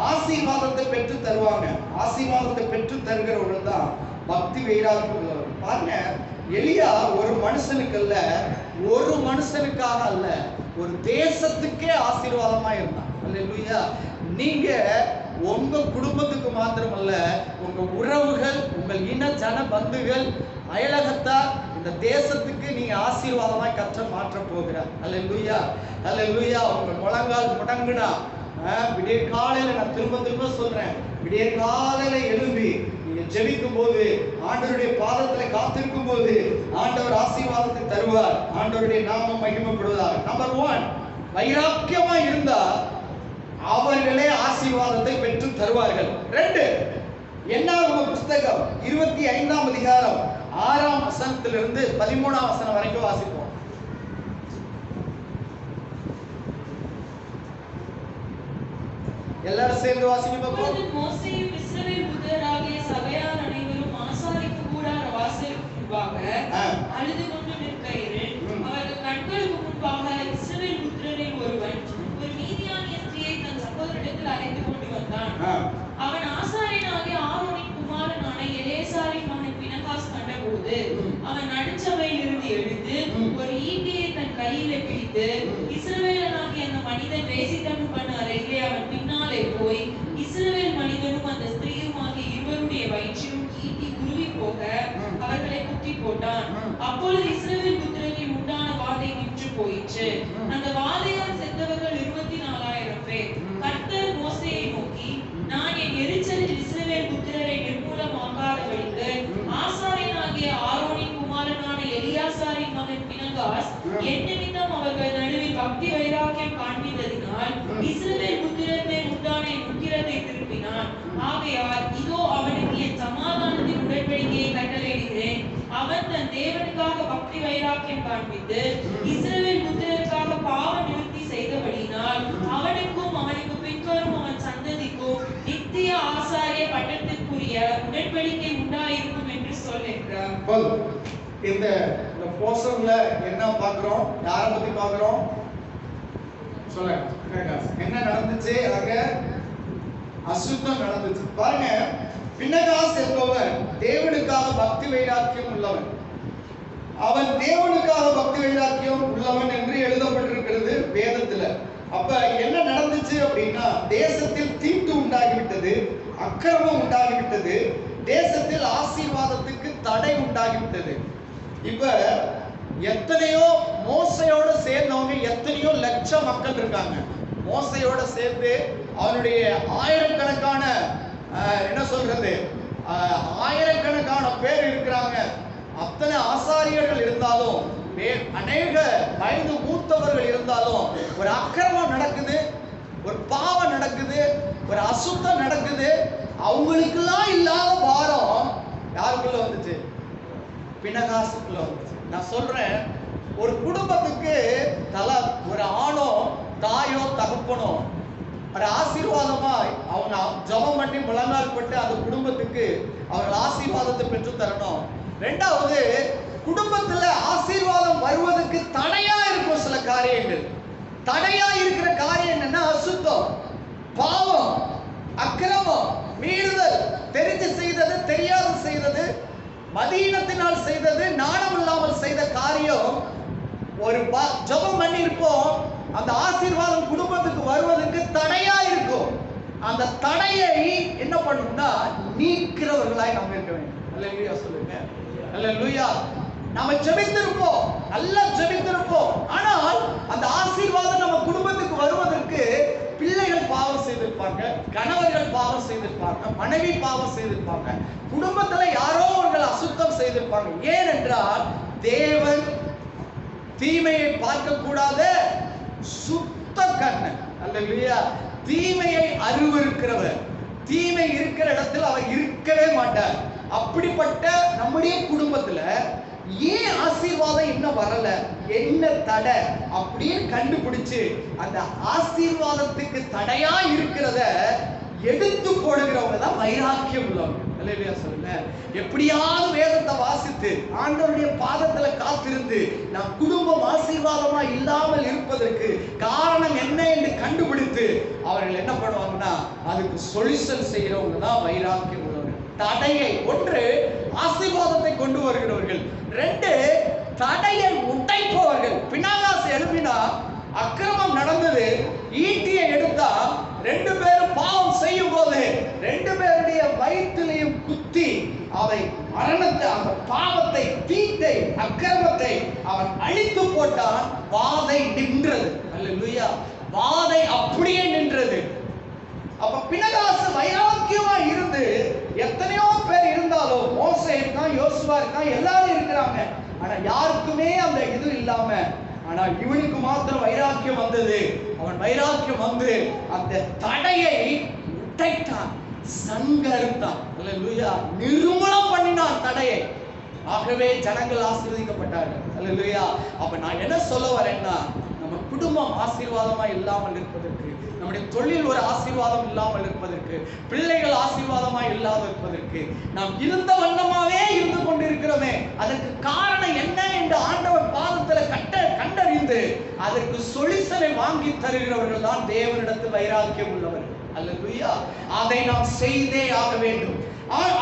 ஆசீர்வாதத்தை பெற்று தருவாங்க. ஆசீர்வாதத்தை பெற்று தருகிறவர்கள் தான் பக்தி வைராக்கியம் உள்ளவர். பாருங்க, எலியா ஒரு மனுஷனுக்காக அல்ல, ஒரு தேசத்துக்கே ஆசீர்வாதமா இருந்தான். அல்லேலூயா. நீங்க உங்க குடும்பத்துக்கு மாத்திரமல்ல, உங்க உறவுகள், உங்கள் இன ஜன பந்துகள், அயலகத்தார், இந்த தேசத்துக்கு நீங்க ஆசீர்வாதமாய் மாற்ற போகிறார். அல்லேலூயா. அல்லேலூயா. உங்க முழங்கால் முடங்குனா விடிய காலையில, நான் திரும்ப சொல்றேன், விடிய காலையில எழும்பி நீங்க ஜெபிக்கும் போது, ஆண்டவருடைய பாதத்துல காத்திருக்கும் போது ஆண்டவர் ஆசீர்வாதத்தை தருவார். ஆண்டவருடைய நாமம் மகிமைப்படுவதாக. நம்பர் 1, வைராக்கியமா இருந்தா அவர்களே ஆசீர்வாதத்தை பெற்று தருவார்கள். 2, என்னாகமம் புத்தகம் 25ஆம் அதிகாரம் 6ஆம் வசனத்திலிருந்து 13ஆம் வசனம் வரைக்கும் வாசிப்போம். எல்லாரும் சேர்ந்து வாசிங்க பாப்போம். மோசேயும் இஸ்ரவேல் புத்திரராகிய சபையார் அனைவரும் ஆசாரிப்பு கூடார வாசலுக்கு முன்பாக அழுது கொண்டு நிற்கையில், அவர்கள் கண்களுக்கு முன்பாக இஸ்ரவேல் புத்திரரில் ஒருவன் ஒரு மீதியானிய ஸ்திரியை தன் சகோதரனிடத்தில் அழைத்து கொண்டு வந்தான். அவன் ஆசாரியனாகிய ஆரோனின் குமாரனான எலெயாசாரின் மகன் பினகாஸ் கண்டபோது அவன் நடுச்சபையில் இருந்து எழுந்து ஒரு ஈட்டியை தன் கையிலே பிடித்து, இஸ்ரவேலனாகிய அந்த மனிதன் வேசித்தனம் பண்ண அறையிலே அவன் பின்னாலே போய் இஸ்ரவேல் மனிதனும் அந்த ஸ்திரீயுமாகிய இருவருடைய வயிற்றிலும் ஈட்டி குருவி போக அவர்களை குத்தி போட்டான். அப்பொழுது இஸ்ரவேல் புத்திரரில் உண்டான வாதை நின்று போயிற்று. அந்த வாதையால் செத்தவர்கள் 24,000 பேர். கர்த்தர் மோசேயை நோக்கி, நான் என் எரிச்சலில் இஸ்ரவேல் புத்திரரை நிர்மூலமாக்காதபடிக்கு ஆசாரியனாகிய ஆரோனின் குமாரனான எலியாசாரின் மகன் பினகாஸ் என் நிமித்தம் அவர்கள் நடுவில் பக்தி வைராக்கியம் காண்பித்ததினால் இஸ்ரவேல் புத்திரர் மேல் உண்டான என் உக்கிரத்தை திருப்பினான். ஆகையால் இதோ அவனுக்கு என் சமாதானத்தின் உடன்படிக்கையை கட்டளையிடுகிறேன். அவன் தன் தேவனுக்காக பக்தி வைராக்கியம் காண்பித்து இஸ்ரவேல் புத்திரருக்காக பாவ நிவர்த்தி செய்தபடியினால் அவனுக்கும் அவனுக்கு பின் பட்டத்திற்குரிய உடன்படிக்கை உண்டாயிருக்கும் என்று சொல் என்றார். இந்த போர்ஷன்ல என்ன பார்க்கிறோம்? யாரை பத்தி பார்க்கிறோம்? சொல்லுங்க. என்ன நடந்துச்சு? அங்க அசுத்தம் நடந்துச்சு. பாருங்க, பினகாஸ் என்பவன் தேவனுக்காக பக்தி வைராக்கியம் உள்ளவன். அவன் தேவனுக்காக பக்தி வைராக்கியம் உள்ளவன் என்று எழுதப்பட்டிருக்கிறது வேதத்துல. அப்ப என்ன நடந்துச்சு அப்படின்னா, தேசத்தில் தீட்டு உண்டாகிவிட்டது, அக்கிரமம் உண்டாகிவிட்டது, தேசத்தில் ஆசீர்வாதத்துக்கு தடை உண்டாகிவிட்டது. இப்ப எத்தனையோ மோசையோட சேர்ந்தவங்க எத்தனையோ லட்சம் மக்கள் இருக்காங்க. மோசையோட சேர்ந்து அவனுடைய ஆயிரக்கணக்கான என்ன சொல்றது, ஆயிரக்கணக்கான பேர் இருக்கிறாங்க. அத்தனை ஆசாரியர்கள் இருந்தாலும், அநேக வயது மூத்தவர்கள் இருந்தாலும், ஒரு அக்கிரமம் நடக்குது, ஒரு பாவம் நடக்குது, ஒரு அசுத்தம் நடக்குது. அவங்களுக்கெல்லாம் இல்லாத பாரம் யாருக்குள்ள வந்துச்சு? பினகாசுக்குள்ள வந்துச்சு. நான் சொல்றேன், ஒரு குடும்பத்துக்கு ஒரு ஆணோ தாயோ தகப்பனோ ஒரு ஆசீர்வாதமாய் அவங்க ஜபம் பண்ணி முழங்கால் பட்டு அந்த குடும்பத்துக்கு அவர்கள் ஆசீர்வாதத்தை பெற்று தரணும். ரெண்டாவது, குடும்பத்துல ஆசீர்வாதம் வருவதற்கு தடையா இருக்கும் சில காரியங்கள். தடையா இருக்கிற காரியம் என்னன்னா, அசுத்தம், பாவம், அக்கிரமம், மீறுதல், தெரிஞ்சு செய்தது, தெரியாது செய்தது, மதீனத்தினால் செய்தது, நாணம் இல்லாமல் செய்த காரியம். ஒரு ஜபம் பண்ணி இருப்போம், அந்த ஆசீர்வாதம் குடும்பத்துக்கு வருவதற்கு தடையா இருக்கும். அந்த தடையை என்ன பண்ணணும்னா நீக்கிறவர்களாய் நம்ம இருக்க வேண்டும். அல்லேலூயா சொல்லுங்க. அல்லேலூயா. நாம ஜெபித்திருப்போம், நல்லா ஜெபித்திருப்போம், ஆனால் அந்த ஆசீர்வாதம் நம்ம குடும்பத்துக்கு வருவதற்கு பிள்ளைகள் பாவம் செய்திருப்பாங்க, கணவர்கள் பாவம் செய்திருப்பாங்க, மனைவி பாவம் செய்திருப்பாங்க, குடும்பத்துல யாரோ அவர்கள் அசுத்தம் செய்திருப்பாங்க. ஏனென்றால் தேவன் தீமையை பார்க்க கூடாத சுத்த கண்ணன். அல்லேலூயா. தீமையை அருவருக்கிறவர், தீமை இருக்கிற இடத்துல அவர் இருக்கவே மாட்டார். அப்படிப்பட்ட நம்முடைய குடும்பத்துல ஏன் ஆசீர்வாதம் இன்னும் வரல, என்ன தடை அப்படியே கண்டுபிடிச்சு அந்த ஆசீர்வாதத்துக்கு தடையா இருக்கிறத எடுத்து போடுகிறவங்க தான் வைராக்கியம் உள்ளவங்க. அல்லேலூயா சொல்லுங்க. எப்படியாவது வேதத்தை வாசித்து ஆண்டவருடைய பாதத்துல காத்திருந்து நம் குடும்பம் ஆசீர்வாதமா இல்லாமல் இருப்பதற்கு காரணம் என்ன என்று கண்டுபிடித்து அவர்கள் என்ன பண்ணுவாங்கன்னா அதுக்கு சொல்யூஷன் செய்யறவங்க தான் வைராக்கியம் உள்ளவர்கள். தடையை, ஒன்று ஆசீர்வாதத்தை கொண்டு வருகிறவர்கள், ரெண்டு தடையை உடைப்பவர்கள். பினகாஸ் எழுப்பினா அக்கிரமம் நடந்தது, ஈட்டியை எடுத்தா ரெண்டு பேரும் பாவம் செய்யும் போது ரெண்டு பேருடைய வயிற்றிலையும் குத்தி அவை மரணத்தை, அந்த பாவத்தை, தீட்டை, அக்கிரமத்தை அவன் அழித்து போட்டான். வாதை நின்றது. அல்லேலூயா. வாதை அப்படியே நின்றது. அப்ப பினகாஸ் வைராக்கியமா இருந்து, எத்தனையோ பேர் இருந்தாலும், மோசே இருக்கான், யோசுவா இருக்கான், எல்லாரும் இருக்கிறாங்க, ஆனா யாருக்குமே அந்த இது இல்லாம, ஆனா இவனுக்கு மாத்திரம் வைராக்கியம் வந்தது. அவன் வைராக்கியம் வந்து அந்த தடையை உடைத்தான், சங்கரித்தான். அல்லேலூயா. நிர்மூலம் பண்ணினான் தடையை. ஆகவே ஜனங்கள் ஆசீர்வதிக்கப்பட்டார்கள். அல்லேலூயா. அப்ப நான் என்ன சொல்ல வரேன்னா, நம்ம குடும்பம் ஆசீர்வாதமா இல்லாமல் இருப்பதற்கு, நம்முடைய தொழில் ஒரு ஆசீர்வாதம் இல்லாமல் இருப்பதற்கு, பிள்ளைகள் ஆசீர்வாதமா இல்லாமல் இருப்பதற்கு, நாம் இருந்த வண்ணமாவே இருந்து கொண்டிருக்கிறோமே, அதற்கு காரணம் என்ன என்று ஆண்டவர் பாதத்துல கண்டறிந்து அதற்கு சொல்யூஷனை வாங்கி தருகிறவர்கள் தான் தேவனிடத்தில் வைராக்கியம் உள்ளவர்கள். அல்லேலூயா. அதை நாம் செய்தே ஆக வேண்டும்.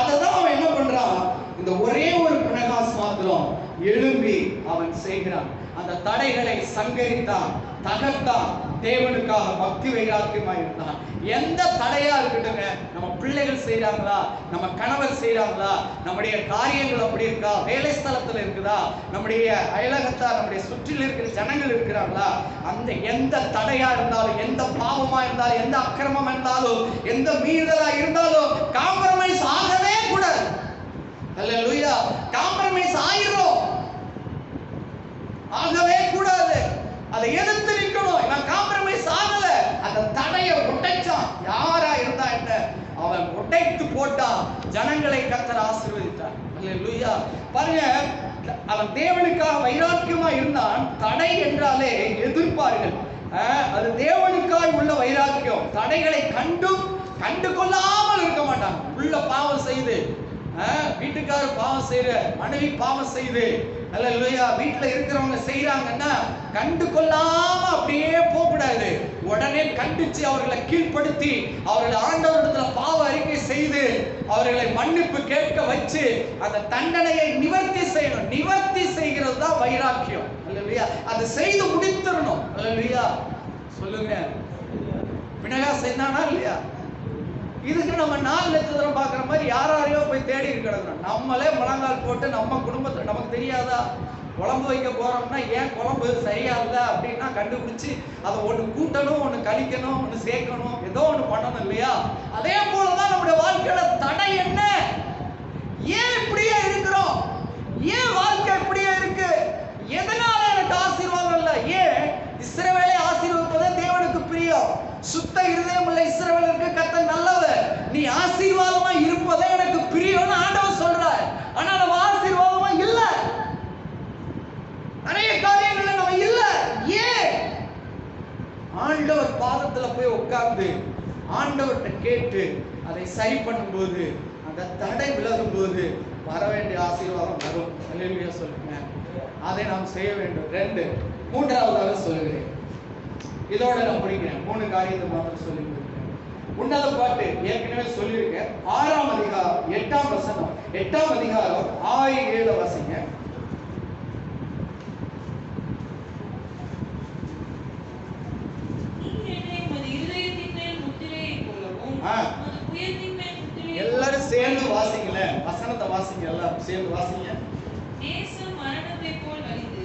அததான் அவன் என்ன பண்றான், இந்த ஒரே ஒரு பினகாஸ் மாத்திரம் எழும்பி அவன் செய்கிறான். அந்த தடைகளை சங்கரித்தான், தகர்த்தான், தேவனுக்காக பக்தி வைராக்கியமாக இருந்தான். எந்த தடையா இருக்கட்டுங்க, நம்ம பிள்ளைகள் செய்யறாங்களா, நம்ம கணவர் செய்யறாங்களா, நம்முடைய காரியங்கள் அப்படி இருக்கா, வேலை ஸ்தலத்துல இருக்குதா, நம்முடைய அயலகத்தா, நம்முடைய சுற்றில் இருக்கிற ஜனங்கள் இருக்கிறாங்களா, அந்த எந்த தடையா இருந்தாலும், எந்த பாவமா இருந்தாலும், எந்த அக்கிரமம் இருந்தாலும், எந்த மீறுதலா இருந்தாலும் காம்ப்ரமைஸ் ஆகவே கூடாது. அல்லேலூயா. காம்ப்ரமைஸ் ஆயிரும், ஆகவே கூடாது. அதை எதிர்த்து நிற்கணும். இவன் காம்ப்ரமைஸ் ஆகல, அந்த தடையை உடைச்சான். யாரா இருந்தா என்ன, அவன் உடைத்து போட்டான். ஜனங்களை கர்த்தர் ஆசீர்வதித்தார். அல்லேலூயா. பாருங்க, அவன் தேவனுக்காக வைராக்கியமா இருந்தான். தடை என்றாலே எதிர்ப்பார்கள். அது தேவனுக்காய் உள்ள வைராக்கியம். தடைகளை கண்டும் கண்டு கொள்ளாமல் இருக்க மாட்டாங்க. உள்ள பாவம் செய்து, வீட்டுக்காரர் பாவம் செய்யற, மனைவி பாவம் செய்து, அல்லேலூயா, வீட்டுல இருக்கிறவங்க செய்யறாங்கன்னா கண்டு கொள்ளாம அப்படியே போக கூடாது. உடனே கண்டிச்சு அவர்களை கீழ்ப்படுத்தி அவர்களை ஆண்டவரிடத்துல பாவ அறிக்கை செய்து அவர்களை மன்னிப்பு கேட்க வச்சு அந்த தண்டனையை நிவர்த்தி செய்யணும். நிவர்த்தி செய்கிறது தான் வைராக்கியம். அல்லேலூயா, அது செய்து முடித்திரணும். அல்லேலூயா, சொல்லுங்க. பினகா செய்தானா இல்லையா? இதுக்கு நம்ம 4 நட்சத்திரம் பார்க்குற மாதிரி யாரையோ போய் தேடி கிடக்கணும். நம்மளே முழங்கால் போட்டு நம்ம குடும்பத்தில் நமக்கு தெரியாதா? குழம்பு வைக்க போறோம்னா ஏன் குழம்பு சரியா இல்லை அப்படின்னா கண்டுபிடிச்சு அதை ஒன்று கூட்டணும், ஒன்று கழிக்கணும், ஒன்று சேர்க்கணும், ஏதோ ஒன்று பண்ணணும் இல்லையா? அதே போலதான் நம்முடைய வாழ்க்கையில தடை என்ன? ஏன் இப்படியே இருக்கிறோம்? ஏன் வாழ்க்கை இப்படியே இருக்கு? எதனால எனக்கு ஆசீர்வாதம் இல்லை? ஏன் இஸ்ரவேலை ஆசீர்வதிப்பதே தேவனுக்கு பிரியம். சுத்த இருதயம் உள்ள இஸ்ரவேலுக்கு கர்த்தர் நல்லவர். நீ ஆசீர்வாதமா இருப்பதே எனக்கு பிரியம்னு ஆண்டவர் சொல்றார். ஆனா நம்ம ஆசீர்வாதமா இல்ல. நிறைய காரியங்கள்ல நம்ம இல்ல. ஏன்? ஆண்டவர் பாதத்துல போய் உட்கார்ந்து ஆண்டவர்கிட்ட கேட்டு அதை சரி பண்ணும்போது, அந்த தடை விலகும் போது வர வேண்டிய ஆசீர்வாதம் வரும். அல்லேலூயா சொல்லுங்க. அதை நாம் செய்ய வேண்டும். 2 மூன்றாவதாக சொல்லுகிறேன். இதோட நான் முடிக்கிறேன். 3 காரியத்தை மாத்திரம் சொல்லி முடிக்கிறேன். உன்னத பாட்டு ஏற்கனவே சொல்லியிருக்கேன். 6ஆம் அதிகாரம் 8ஆம் வசனம், 8ஆம் அதிகாரம் 6, 7 வாசிங்க. எல்லாரும் சேர்ந்து வாசிங்கள. வசனத்தை வாசிங்க. எல்லாரும் சேர்ந்து வாசிங்க. நேசம் மரணத்தை போல் வலிது,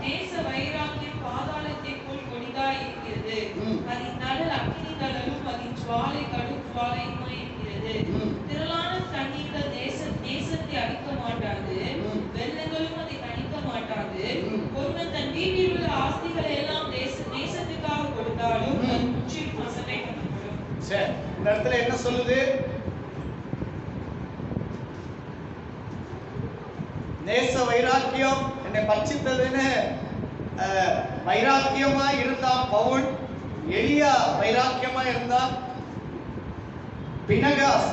நேச வைராக்கியம் பாதாளத்தை போல் கொடிதாய் இருக்கிறது. அதன் தழல் அக்கினி தழலும் அதன் ஜுவாலை கடும் ஜுவாலையுமாய் இருக்கிறது. திரளான தண்ணீர்கள் நேசத்தை அழிக்க மாட்டாது, வெள்ளங்களும் அதை அழிக்க மாட்டாது. ஒருவன் தன் வீட்டில் உள்ள ஆஸ்திகளை எல்லாம் நேசத்துக்காக கொடுத்தாலும் அது முற்றிலும் அசைக்கப்படும். சரி, இந்த இடத்துல என்ன சொல்லுது? நேச வைராக்கியம் என்னை பட்சித்ததுன்னு வைராக்கியமா இருந்தான் பவுல். எலியா வைராக்கியமா இருந்தான். பினகாஸ்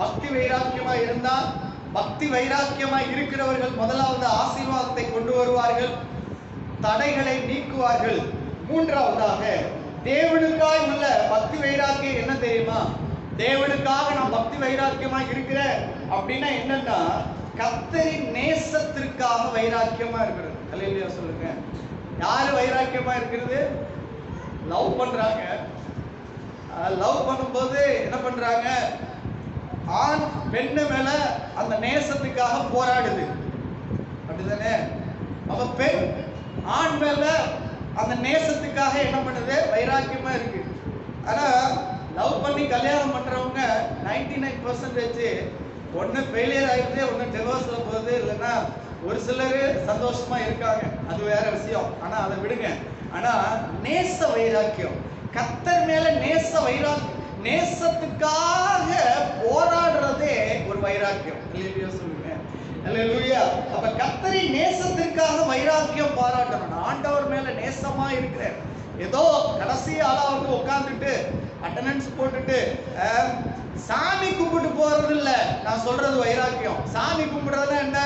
பக்தி வைராக்கியமா இருந்தான். பக்தி வைராக்கியமா இருக்கிறவர்கள் முதலாவது ஆசீர்வாதத்தை கொண்டு வருவார்கள், தடைகளை நீக்குவார்கள். மூன்றாவதாக தேவனுக்காய் உள்ள பக்தி வைராக்கியம் என்ன தெரியுமா? தேவனுக்காக நான் பக்தி வைராக்கியமா இருக்கிறேன் அப்படின்னா என்னன்னா, கர்த்தரின் நேசத்திற்காக வைராக்கியமா இருக்கிறது. அல்லேலூயா சொல்லுங்க. யாரு வைராக்கியமா இருக்கிறது? லவ் பண்றாங்க. லவ் பண்ணும்போது என்ன பண்றாங்க? ஆண் பெண்ணு மேல அந்த நேசத்துக்காக போராடுது, அப்படிதானே? அப்ப பெண் ஆண் மேல அந்த நேசத்துக்காக என்ன பண்ணுது? வைராக்கியமா இருக்கு. ஆனா லவ் பண்ணி கல்யாணம் பண்றவங்க 99% ஒன்னு ஃபெயிலியர் ஆயிடுது, ஒன்னு டிவோர்ஸ்ல போகுது, இல்லைன்னா ஒரு சிலர் சந்தோஷமா இருக்காங்க, அது வேற விஷயம். ஆனா அதை விடுங்க. ஆனா நேச வைராக்கியம், கர்த்தர் மேல நேச வைராக்கியம், நேசத்துக்காக போராடுறதே ஒரு வைராக்கியம். அல்லேலூயா சொல்லுங்க. அல்லேலூயா. அப்ப கர்த்தரின் நேசத்திற்காக வைராக்கியம் பாராட்டணும். ஆண்டவர் மேல நேசமா இருக்கிறேன். ஏதோ கடைசி ஆளா வந்து உட்கார்ந்துட்டு அட்டெண்டன்ஸ் போட்டுட்டு சாமி கும்பிட்டு போறது இல்ல. நான் சொல்றது வைராக்கியம். சாமி கும்பிடுறதுன்னா என்ன?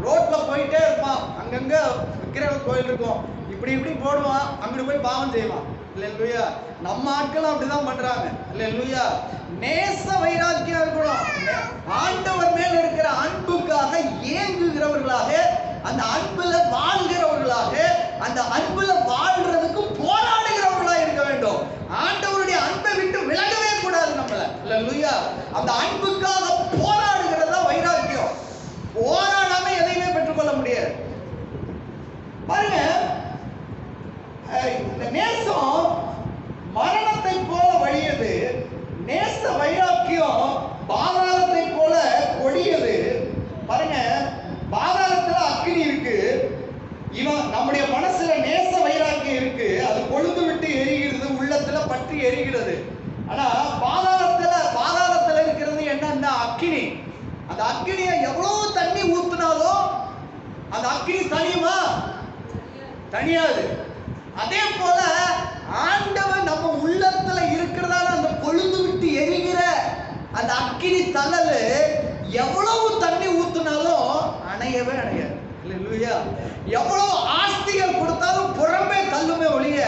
ரோட்ல போயிட்டே இருப்பான், அங்கங்க விக்கிரக கோயில் இருக்கும், இப்படி இப்படி போடுவான், அங்கிட்டு போய் பாவம் செய்வான். அல்லேலூயா. நம்ம ஆட்களும் அப்படிதான் பண்றாங்க. அல்லேலூயா. நேச வைராக்கியம் இருக்கணும். ஆண்டவர் மேல இருக்கிற அன்புக்காக ஏங்குகிறவர்களாக, அந்த அன்புல வாழ்கிறவர்களாக, அந்த அன்புல வாழ்றதுக்கு போராடுகிறவர்களாக இருக்க வேண்டும். ஆண்டவருடைய அன்பை விட்டு விலகவே கூடாது நம்மள. அல்லேலூயா. அந்த அன்புக்காக போராடுகிறதா வைராக்கியம். போராடாம எதையுமே பெற்றுக்கொள்ள முடியாது. பாருங்க, இந்த நேசம் மரணத்தை போல வலியது, நேச வைராக்கியம் பாதாளத்தை போல கொடியது. பாருங்க, பாதாளத்துல அக்கினி இருக்கு, இவன் நம்முடைய மனசுல நேச வைராக்கியம் இருக்கு, அது கொழுந்து விட்டு எரிகிறது, உள்ளத்துல பற்றி எரிகிறது. ஆனா பாதாளத்துல இருக்கிறது என்னன்னா அக்கினி. அந்த அக்கினியை எவ்வளவு தண்ணி ஊத்துனாலும் அந்த அக்கினி தனியுமா? தனியாது. அதே போல ஆண்டவர் நம்ம உள்ளத்துல இருக்கிறதால அந்த கொழுந்து விட்டு எரிகிற அந்த அக்கினி தழல் எவ்வளவு தண்ணி ஊத்துனாலும் அணையவே அணையாது. அல்லேலூயா. எவ்வளவு ஆஸ்திகள் கொடுத்தாலும் புறம்பே தள்ளுமே ஒழிய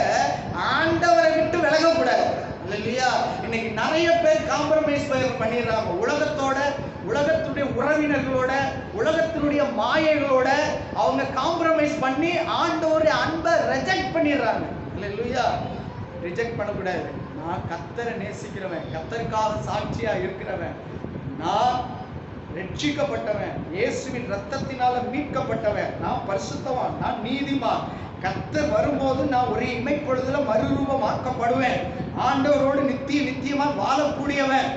ஆண்டவரை விட்டு விலகக்கூடாது. அல்லேலூயா. இன்னைக்கு நிறைய பேர் காம்ப்ரமைஸ் பண்ணிடுறாங்க. உலகத்துடைய உறவினர்களோட, உலகத்தினுடைய மாயைகளோட அவங்க காம்ப்ரமைஸ் பண்ணி ஆண்டவருடைய அன்பை ரிஜெக்ட் பண்ணிடுறாங்க. அல்லேலூயா. ரிஜெக்ட் பண்ணக்கூடாது. நான் கர்த்தரை நேசிக்கிறவன், கர்த்தருக்காக சாட்சியா இருக்கிறவன், நான் ரட்சிக்கப்பட்டவன், இயேசுவின் ரத்தத்தினால மீட்கப்பட்டவன், நான் பரிசுத்தவான், நான் நீதிமான், கர்த்தர் வரும்போது நான் ஒரு இமைப்பொழுதுல மறுரூபமாக்கப்படுவேன், ஆண்டவரோடு நித்தியமா வாழக்கூடியவன்.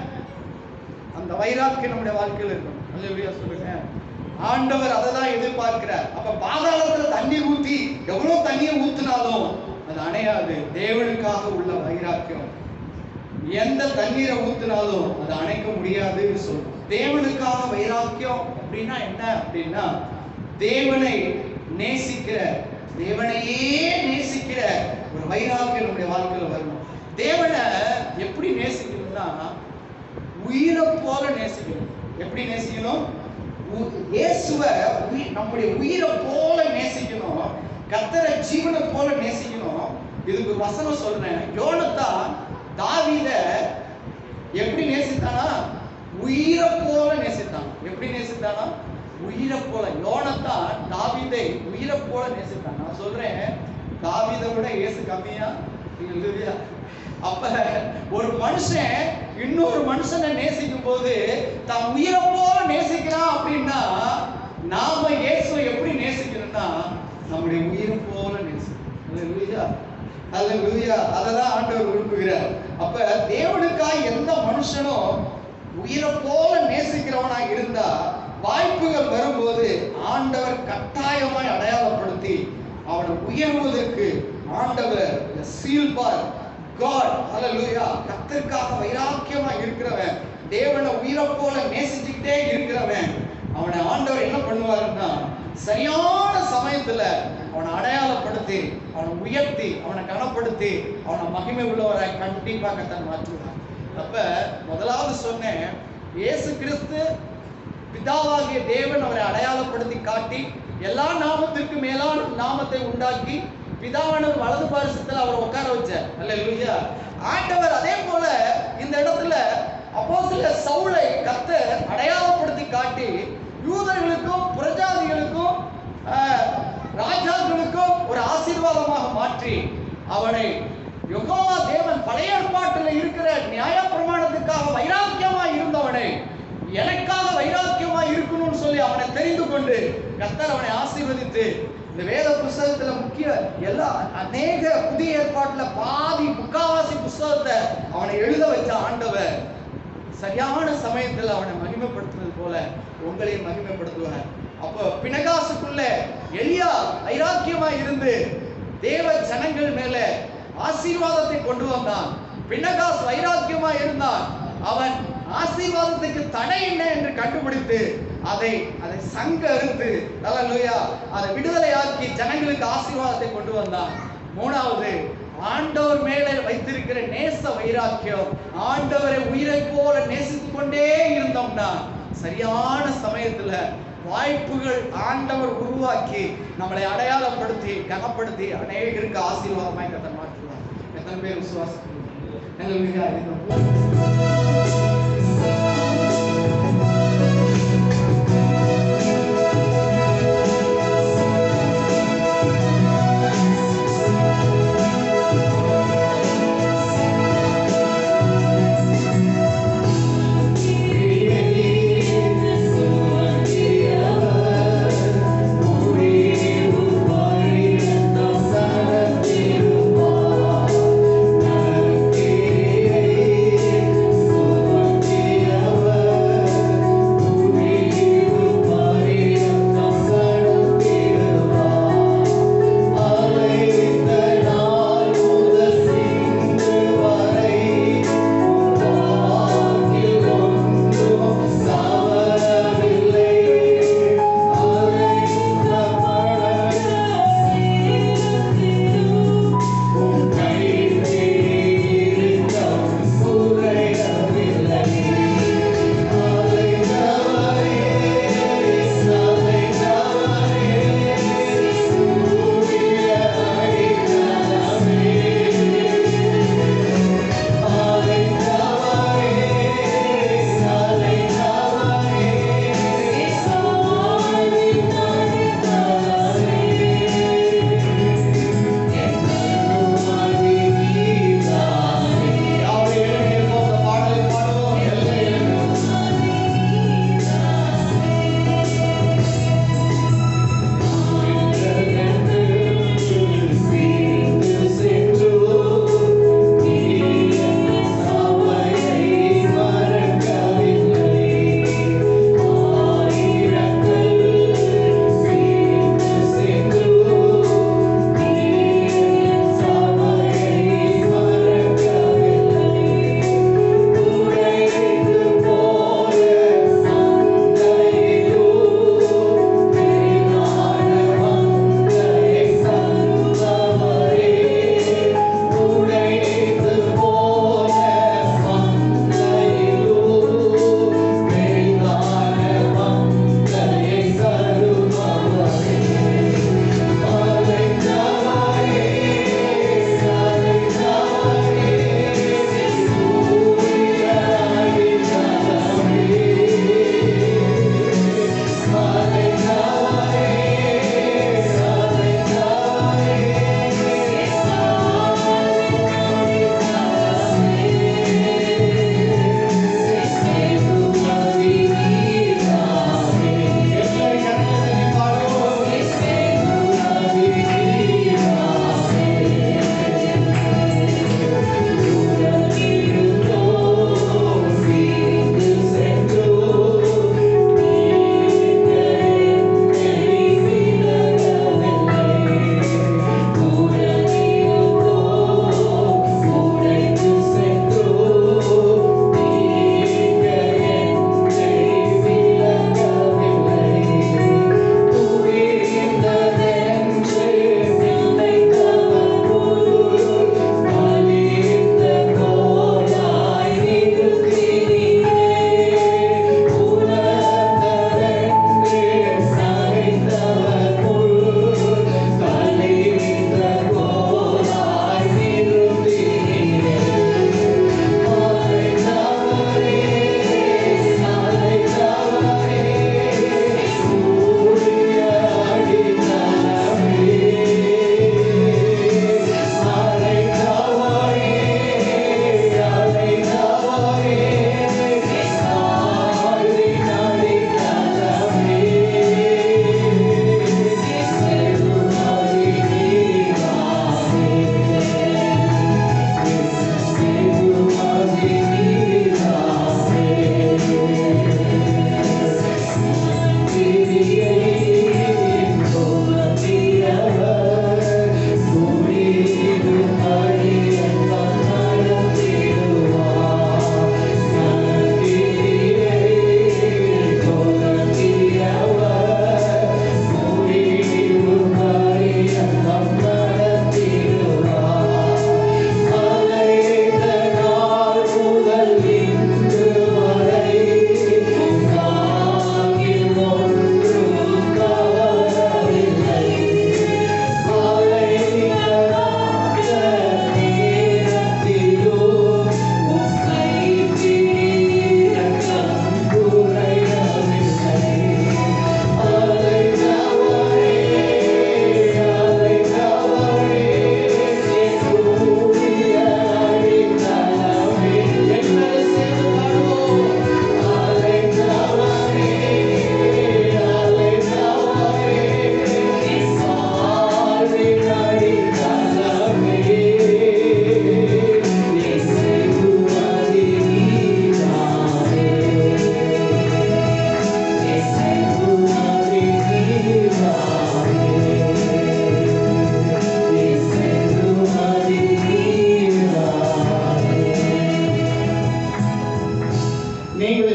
அந்த வைராக்கியம் நம்முடைய வாழ்க்கையில் இருக்கணும். அல்லேலூயா சொல்லுங்க. ஆண்டவர் அதை தான் எதிர்பார்க்கிறார். அப்ப பாதாளத்துல தண்ணி ஊத்தி எவ்வளவு தண்ணியை ஊத்தினாலும் அது அணையாது. தேவனுக்காக உள்ள வைராக்கியம் எந்த தண்ணீரை ஊத்தினாலும் அது அணைக்க முடியாது சொல்றோம். தேவனுக்காக வைராக்கியம் அப்படின்னா என்ன அப்படின்னா, தேவனை நேசிக்கிற, தேவனையே நேசிக்கிற ஒரு வைராக்கியம் நம்முடைய வாழ்க்கையில் வரணும். தேவனை எப்படி நேசிக்கணும்னா உயிரை போல நேசிக்கணும். எப்படி நேசிக்கணும்? இயேசுவை நம்முடைய உயிரை போல நேசிக்கணும். கர்த்தரை ஜீவனை போல நேசிக்கணும். இதுக்கு வசனம் சொல்றேன். யோனத்தான் தாவீத எப்படி நேசித்தானா? உயிரை போல நேசித்தான். எப்படி நேசித்தானா? உயிரை போல. யோனத்தான் தாவீதை உயிரை போல நேசித்தான். நான் சொல்றேன், தாவீதை விட இயேசு கம்மியா? இல்லையா? அப்ப ஒரு மனுஷன் இன்னொரு மனுஷனை நேசிக்கும் போது தான் உயிரை போல நேசிக்கிறான் அப்படின்னா, நாம இயேசுவை எப்படி நேசிக்கிறோம்னா நம்முடைய உயிரை போல நேசிக்கிறோம். அல்லேலூயா. அல்லேலூயா. அததான் ஆண்டவர் விரும்புகிறார். அப்ப தேவனுக்காய் எந்த மனுஷனும் உயிரை போல நேசிக்கிறவனா இருந்தா வாய்ப்புகள் வரும்போது ஆண்டவர் கட்டாயமாய் அடையாளப்படுத்தி அவனை உயர்வதற்கு ஆண்டவர் சீல் பார் காட். அல்லேலூயா. கர்த்தருக்காக வைராக்கியமா இருக்கிறவன், தேவனை உயிரை போல நேசிச்சுக்கிட்டே இருக்கிறவன், அவனை ஆண்டவர் என்ன பண்ணுவாருன்னா சரியான சமயத்துல அவனை அடையாளப்படுத்தி, அவனை உயர்த்தி, அவனை கனப்படுத்தி, அவனை மகிமை உள்ளவராய் கண்டிப்பாக கர்த்தர் மாற்றுவார். அப்ப முதலாவது சொன்னேன், இயேசு கிறிஸ்து பிதாவாகிய தேவன் அவரை அடையாளப்படுத்தி காட்டி எல்லா நாமத்திற்கு மேலான நாமத்தை உண்டாக்கி பிதாவானவர் வலது பாரிசத்தில் அவரை உட்கார வச்சார். அல்லேலூயா. ஆண்டவர் அதே போல இந்த இடத்துல அப்போஸ்தலர் சவுலை கர்த்தர் அடையாளப்படுத்தி காட்டி யூதர்களுக்கும் புரஜாதிகளுக்கும் ராஜாக்களுக்கும் ஒரு ஆசீர்வாதமாக மாற்றி அவனை யெகோவா தேவன் பழைய ஏற்பாட்டில் இருக்கிற நியாய பிரமாணத்துக்காக வைராக்கியமா இருந்தவனை எனக்காக வைராக்கியமா இருக்கணும்னு சொல்லி அவனை தெரிந்து கொண்டு கர்த்தர் அவனை ஆசீர்வதித்து இந்த வேத புஸ்தகத்துல முக்கிய எல்லா அநேக புதிய ஏற்பாட்டுல பாதி முக்காவாசி புஸ்தகத்தை அவனை எழுத வச்ச ஆண்டவர் சரியான சமயத்துல அவனை மகிமைப்படுத்துறது போல உங்களையும் மகிமைப்படுத்துவார். அப்போ பினகாசுக்குள்ள எலியா வைராக்கியமா இருந்து தேவ ஜனங்கள் மேல ஆசீர்வாதத்தை கொண்டு வந்தான். பினகாஸ் வைராக்கியமா இருந்தான். அவன் ஆசீர்வாதத்துக்கு தடை என்ன என்று கண்டுபிடித்து அதை சங்க அறுத்து, அல்லேலூயா, அதை விடுதலையாக்கி ஜனங்களுக்கு ஆசீர்வாதத்தை கொண்டு வந்தான். மூணாவது, ஆண்டவர் மேலே வைத்திருக்கிற நேச வைராக்கியம், ஆண்டவரை உயிரை போல நேசித்துக் கொண்டே இருந்தோம்னா சரியான சமயத்துல வாய்ப்புகள் ஆண்டவர் உருவாக்கி நம்மளை அடையாளப்படுத்தி கனப்படுத்தி அநேகருக்கு ஆசீர்வாதமாய் கர்த்தர் மாற்றுவார். எத்தனை பேர் விசுவாசம்?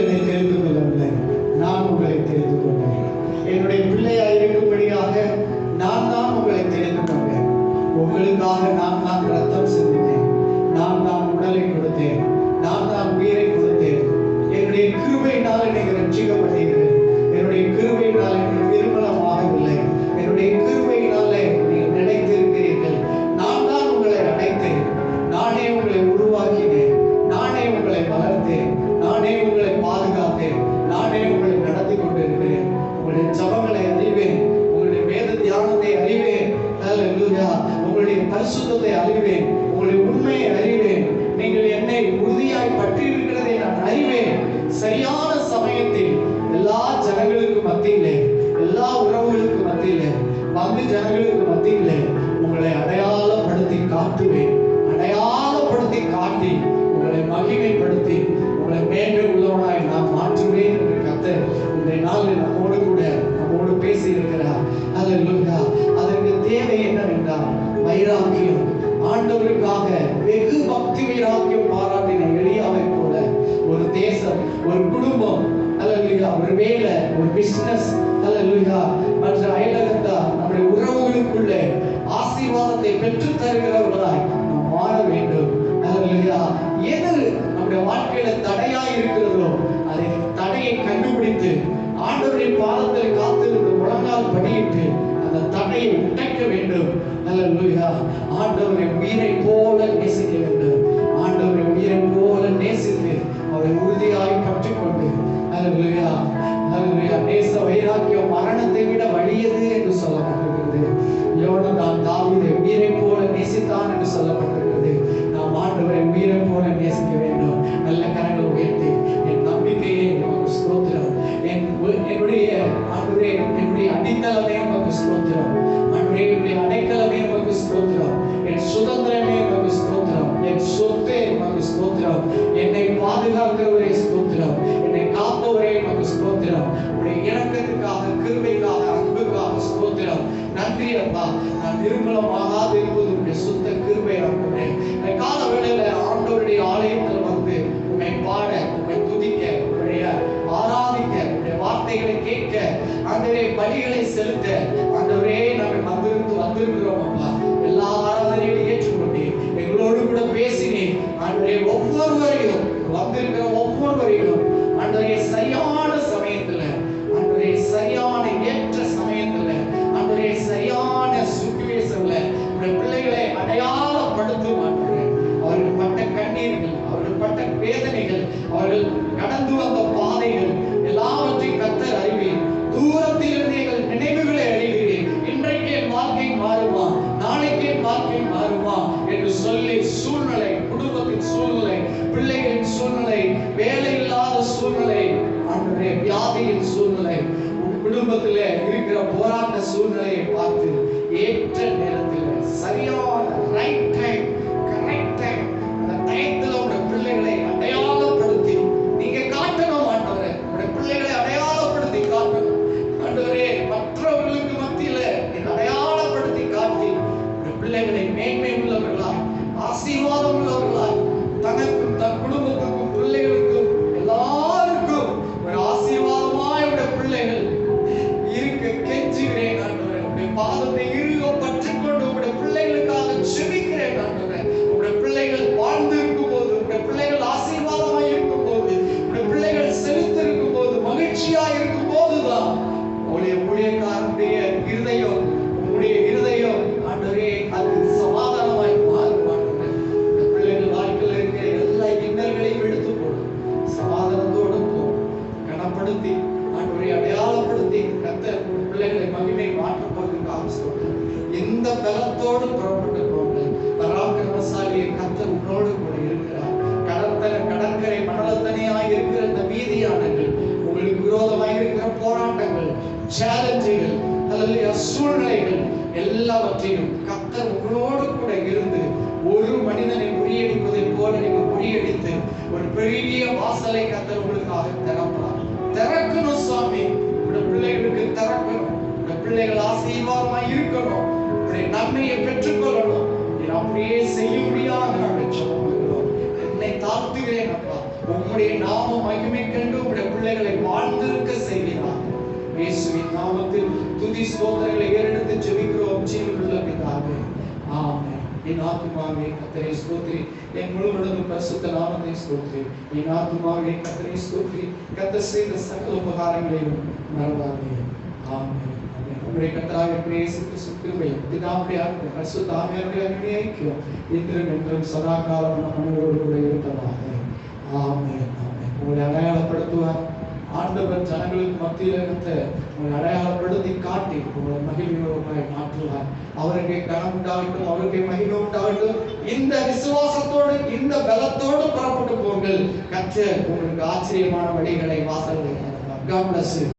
என்னை தெரிந்து கொள்ளவில்லை, நான் உங்களை தெரிந்து கொண்டேன். என்னுடைய பிள்ளையாய் இருக்கும்படியாக நான் தான் உங்களை தெரிந்து கொண்டேன். உங்களுக்காக நான் தான் ரத்தம் சிந்தித்தேன், நான் தான் உடலை கொடுத்தேன், நான் தான் உயிரை கொடுத்தேன். என்னுடைய கிருபையினால் நீங்கள் ரட்சிக்கப்பட்டீர்கள். என்னுடைய கிருபையினால் நீங்கள் நிர்மலமாகவில்லை. என்னுடைய கிருபையினாலே நீங்கள் நினைத்திருக்கிறீர்கள். நான் தான் உங்களை அழைத்தேன், நானே உங்களை உருவாக்கினேன், நானே உங்களை வளர்த்தேன், நானே உங்களை பாதுகாத்தேன், நானே உங்களை நடத்தி கொண்டிருக்கிறேன். உங்களுடைய ஜபங்களை அறிவேன், உங்களுடைய வேத தியானத்தை அறிவேன், உங்களுடைய பரிசுத்தத்தை அறிவேன், உங்களுடைய உண்மையை அறிவேன். நீங்கள் என்னை உறுதியாய் பற்றி இருக்கிறதை நான் அறிவேன். சரியான சமயத்தில் எல்லா ஜனங்களுக்கு மத்தியிலே, எல்லா உறவுகளுக்கு மத்தியிலே, பங்கு ஜனங்களுக்கு மத்தியிலே உங்களை அடையாளப்படுத்தி காட்டுவேன். அடையாளப்படுத்தி காட்டி உங்களை மகிமைப்படுத்தி உங்களை மேன்மை உள்ளவனாய் நான் மாற்றுவேன் என்று கர்த்தர் இந்த நாளில் நம்மோடு பேசி இருக்கிறார். அல்லேலூயா. அதற்கு தேவை என்னவென்றால் வைராக்கியம். ஆண்டவருக்காக வெகு பக்தி வைராக்கியம் பாராட்டின எலியாவை போல ஒரு தேசம், ஒரு குடும்பம், அல்லேலூயா, ஒரு வேலை, ஒரு பிசினஸ், அல்லேலூயா, மற்ற அயலகத்தார் நம்முடைய உறவுகளுக்குள்ளே ஆசீர்வாதத்தை பெற்று தருகிறவர்களாய் நாம் மாற வேண்டும். அல்லேலூயா. எது நம்முடைய வாழ்க்கையில தடையாய் இருக்கிறதோ அதை தடையை கண்டுபிடித்து ஆண்டவரின் பாதத்தில் காத்திருந்து முழங்கால் படியிட்டு அந்த தடையை உடைக்க வேண்டும். அல்லேலூயா. ஆண்டவரை உயிரை போல நேசிக்க வேண்டும். ஆண்டவரை உயிரை போல நேசித்து அவரை உறுதியாய் பற்றிக்கொண்டு, அல்லேலூயா, அல்லேலூயா, நேச வைராக்கியம் மரணத்தை விட வலியது என்று சொல்லப்பட்டிருக்கிறது. யோனத்தான் தாவீதை உயிரை போல நேசித்தான் என்று சொல்லப்பட்டிருக்கிறது. நாம் ஆண்டவரை உயிரை போல நேசிக்க வேண்டும். நல்ல கரங்களை உயர்த்தி என் நம்பிக்கையை நமக்கு ஸ்தோத்திரம், என்னுடைய ஆண்டவரே, என்னுடைய அடித்தளமே நமக்கு ஸ்தோத்திரம், ஆண்டவரே, என்னுடைய அடைக்கலமே நமக்கு ஸ்தோத்திரம், என் சுதந்திரமே நமக்கு ஸ்தோத்திரம், என் சொத்தே நமக்கு ஸ்தோத்திரம், என்னை பாதுகாக்கிறவரே ஸ்தோத்திரம், என்னை காப்பவரே நமக்கு ஸ்தோத்திரம். உடைய இரக்கத்துக்காக, கிருபைக்காக, அன்புக்காக ஸ்தோத்திரம். நன்றி அப்பா. நான் நிர்மலமாகாது இருப்பது உடைய சுத்த கிருபை ஆண்டவரே. கால வேளையில ஆண்டவருடைய ஆலயத்தில் வந்து உம்மை பாட, உம்மை துதிக்க, உம்முடைய ஆராதிக்க, உம்முடைய வார்த்தைகளை கேட்க, ஆண்டவரே பலிகளை செலுத்த, ஆண்டவரே நாங்கள் வந்திருக்கிறோம் அப்பா. எல்லா ஆராதனைகளையும் ஏற்றுக்கொண்டேன், எங்களோடு கூட பேசினேன். ஆண்டவரே ஒவ்வொருவரையும் வந்திருக்கிற ஒவ்வொருவரையும் ஆண்டவரே சரியான சமயத்துல, ஆண்டவரே சரியான ஏற்ற சமயத்துல, ஆண்டவரே சரியான சிச்சுவேஷன்ல உடைய பிள்ளைகளை அடையாளப்படுத்தும். ஆண்டவரே அவர்கள் பட்ட கண்ணீர்கள், அவர்கள் பட்ட வேதனைகள், அவர்கள் கடந்து வந்த பாதைகள் எல்லாவற்றையும் கர்த்தர் அறிவீர். தூரத்தில் இருந்து எங்கள் நினைவுகளை அறிவீர். இன்றைக்கு என் வாழ்க்கை மாறுமா, நாளைக்கு என் வாழ்க்கை மாறுமா என்று சொல்லி சூழ்நிலை, குடும்பத்தின் சூழ்நிலை, பிள்ளைகளின் சூழ்நிலை, வேலை இல்லாத சூழ்நிலை, ஆண்டவரே வியாதியின் சூழ்நிலை, குடும்பத்தில் இருக்கிற போராட்ட சூழ்நிலையை பார்த்து ஏற்ற நேரத்தில் சரியான ரைட் டைம், கரெக்ட் டைம், அந்த டயத்தில் உடைய பிள்ளைகளை அடையாளப்படுத்தி நீங்க காட்டணும். ஆண்டவரே உடைய பிள்ளைகளை அடையாளப்படுத்தி காட்டணும். ஆண்டவரே மற்றவர்களுக்கு மத்தியில நீங்க அடையாளப்படுத்தி காட்டி உடைய பிள்ளைகளை மேன்மை உள்ளவர்களாய், ஆசீர்வாதம் உள்ளவர்களாய், தனக்கும் தன் குடும்பத்துக்கும் பிள்ளைகளுக்கும் எல்லாருக்கும் ஒரு ஆசீர்வாதமாய் உடைய பிள்ளைகள் இருக்க கெஞ்சுகிறேன். ஆண்டவரே உடைய பாதத்தை இறுக பற்றிக்கொண்டு உடைய பிள்ளைகளுக்காக ஜெபிக்கிறேன். ஆண்டவரே உடைய பிள்ளைகள் வாழ்ந்து இருக்கும் போது, உடைய பிள்ளைகள் ஆசீர்வாதமாய் இருக்கும் போது, உடைய பிள்ளைகள் செலுத்திருக்கும் போது, மகிழ்ச்சியா இருக்கும் போதுதான் உடைய ஊழியக்காரனுடைய இருதயம், உங்களுடைய இருதயம் ஆண்டவரே அது சமாதானமாய் மாறும். ஆண்டவரே இந்த பிள்ளைகள் வாழ்க்கையில் இருக்கிற எல்லா இன்னல்களையும் எடுத்து போடும், சமாதானத்தோடு போகும், கனப்படுத்தி ஆண்டவரை அடையாளப்படுத்தி கர்த்தர் பிள்ளைகளை மகிமை மாற்றப்படுவதற்காக சொல்றேன். எந்த பலத்தோடு புறப்பட்டு போங்க, பராக்கிரமசாலியை கர்த்தர் உன்னோடு கூட இருக்கிறார். கடற்கரை மணலத்தனையாய் இருக்கிற இந்த மீதியானங்கள், உங்களுக்கு விரோதமாய் இருக்கிற போராட்டங்கள், சேலஞ்சுகள், அல்லது சூழ்நிலைகள் எல்லாவற்றையும் கர்த்தர் உங்களோடு கூட இருந்து ஒரு மனிதனை முறியடிப்பதை போல நீங்கள் முறியடித்து ஒரு பெரிய வாசலை கர்த்தர் உங்களுக்காக திறப்பார். திறக்கணும் சுவாமி, உடைய பிள்ளைகளுக்கு திறக்கணும், உடைய பிள்ளைகள் ஆசீர்வாதமாய் இருக்கணும், உடைய நன்மையை பெற்றுக்கொள்ளணும். அப்படியே செய்ய முடியாத நாங்கள் ஜெபம் பண்ணுகிறோம். என்னை தாழ்த்துகிறேன் அப்பா, உம்முடைய நாம மகிமை கண்டு உம்முடைய பிள்ளைகளை வாழ்ந்திருக்க செய்கிறார். இயேசுவின் நாமத்தில் துதி ஸ்தோத்திரங்களை ஏறெடுத்து ஜெபிக்கிறோம் ஜீவனுள்ள பிதாவே. ஆமென். என் ஆத்துமாவே கர்த்தரை ஸ்தோத்திரி, என் முழு மனதும் பரிசுத்த நாமத்தை ஸ்தோத்திரி. என் ஆத்துமாவே கர்த்தரை ஸ்தோத்திரி, கர்த்தர் செய்த சகல உபகாரங்களையும் மறவாதே. ஆமென். நம்முடைய கர்த்தராகிய இயேசு கிறிஸ்து கிருபை, பிதாவுடைய அன்பு, பரிசுத்த ஆவியானவருடைய அன்பின் ஐக்கியம் இன்றும் என்றும் சதா காலம் நம் அனைவரோடு கூட இருப்பதாக. ஆமென். ஆமென். உங்களை அடையாளப்படுத்துவார் ஆண்டவர். ஜனங்களுக்கு மத்தியில் இருந்த உங்களை அடையாளப்படுத்தி காட்டி உங்களை மகிழ்ச்சியோடு மாற்றுவார். அவருக்கு கனம் உண்டாகட்டும், அவருக்கு மகிமை உண்டாகட்டும். இந்த விசுவாசத்தோடு இந்த பலத்தோடு புறப்பட்டு போங்கள். கர்த்தர் உங்களுக்கு ஆச்சரியமான வழிகளை வாசல்களை God bless you.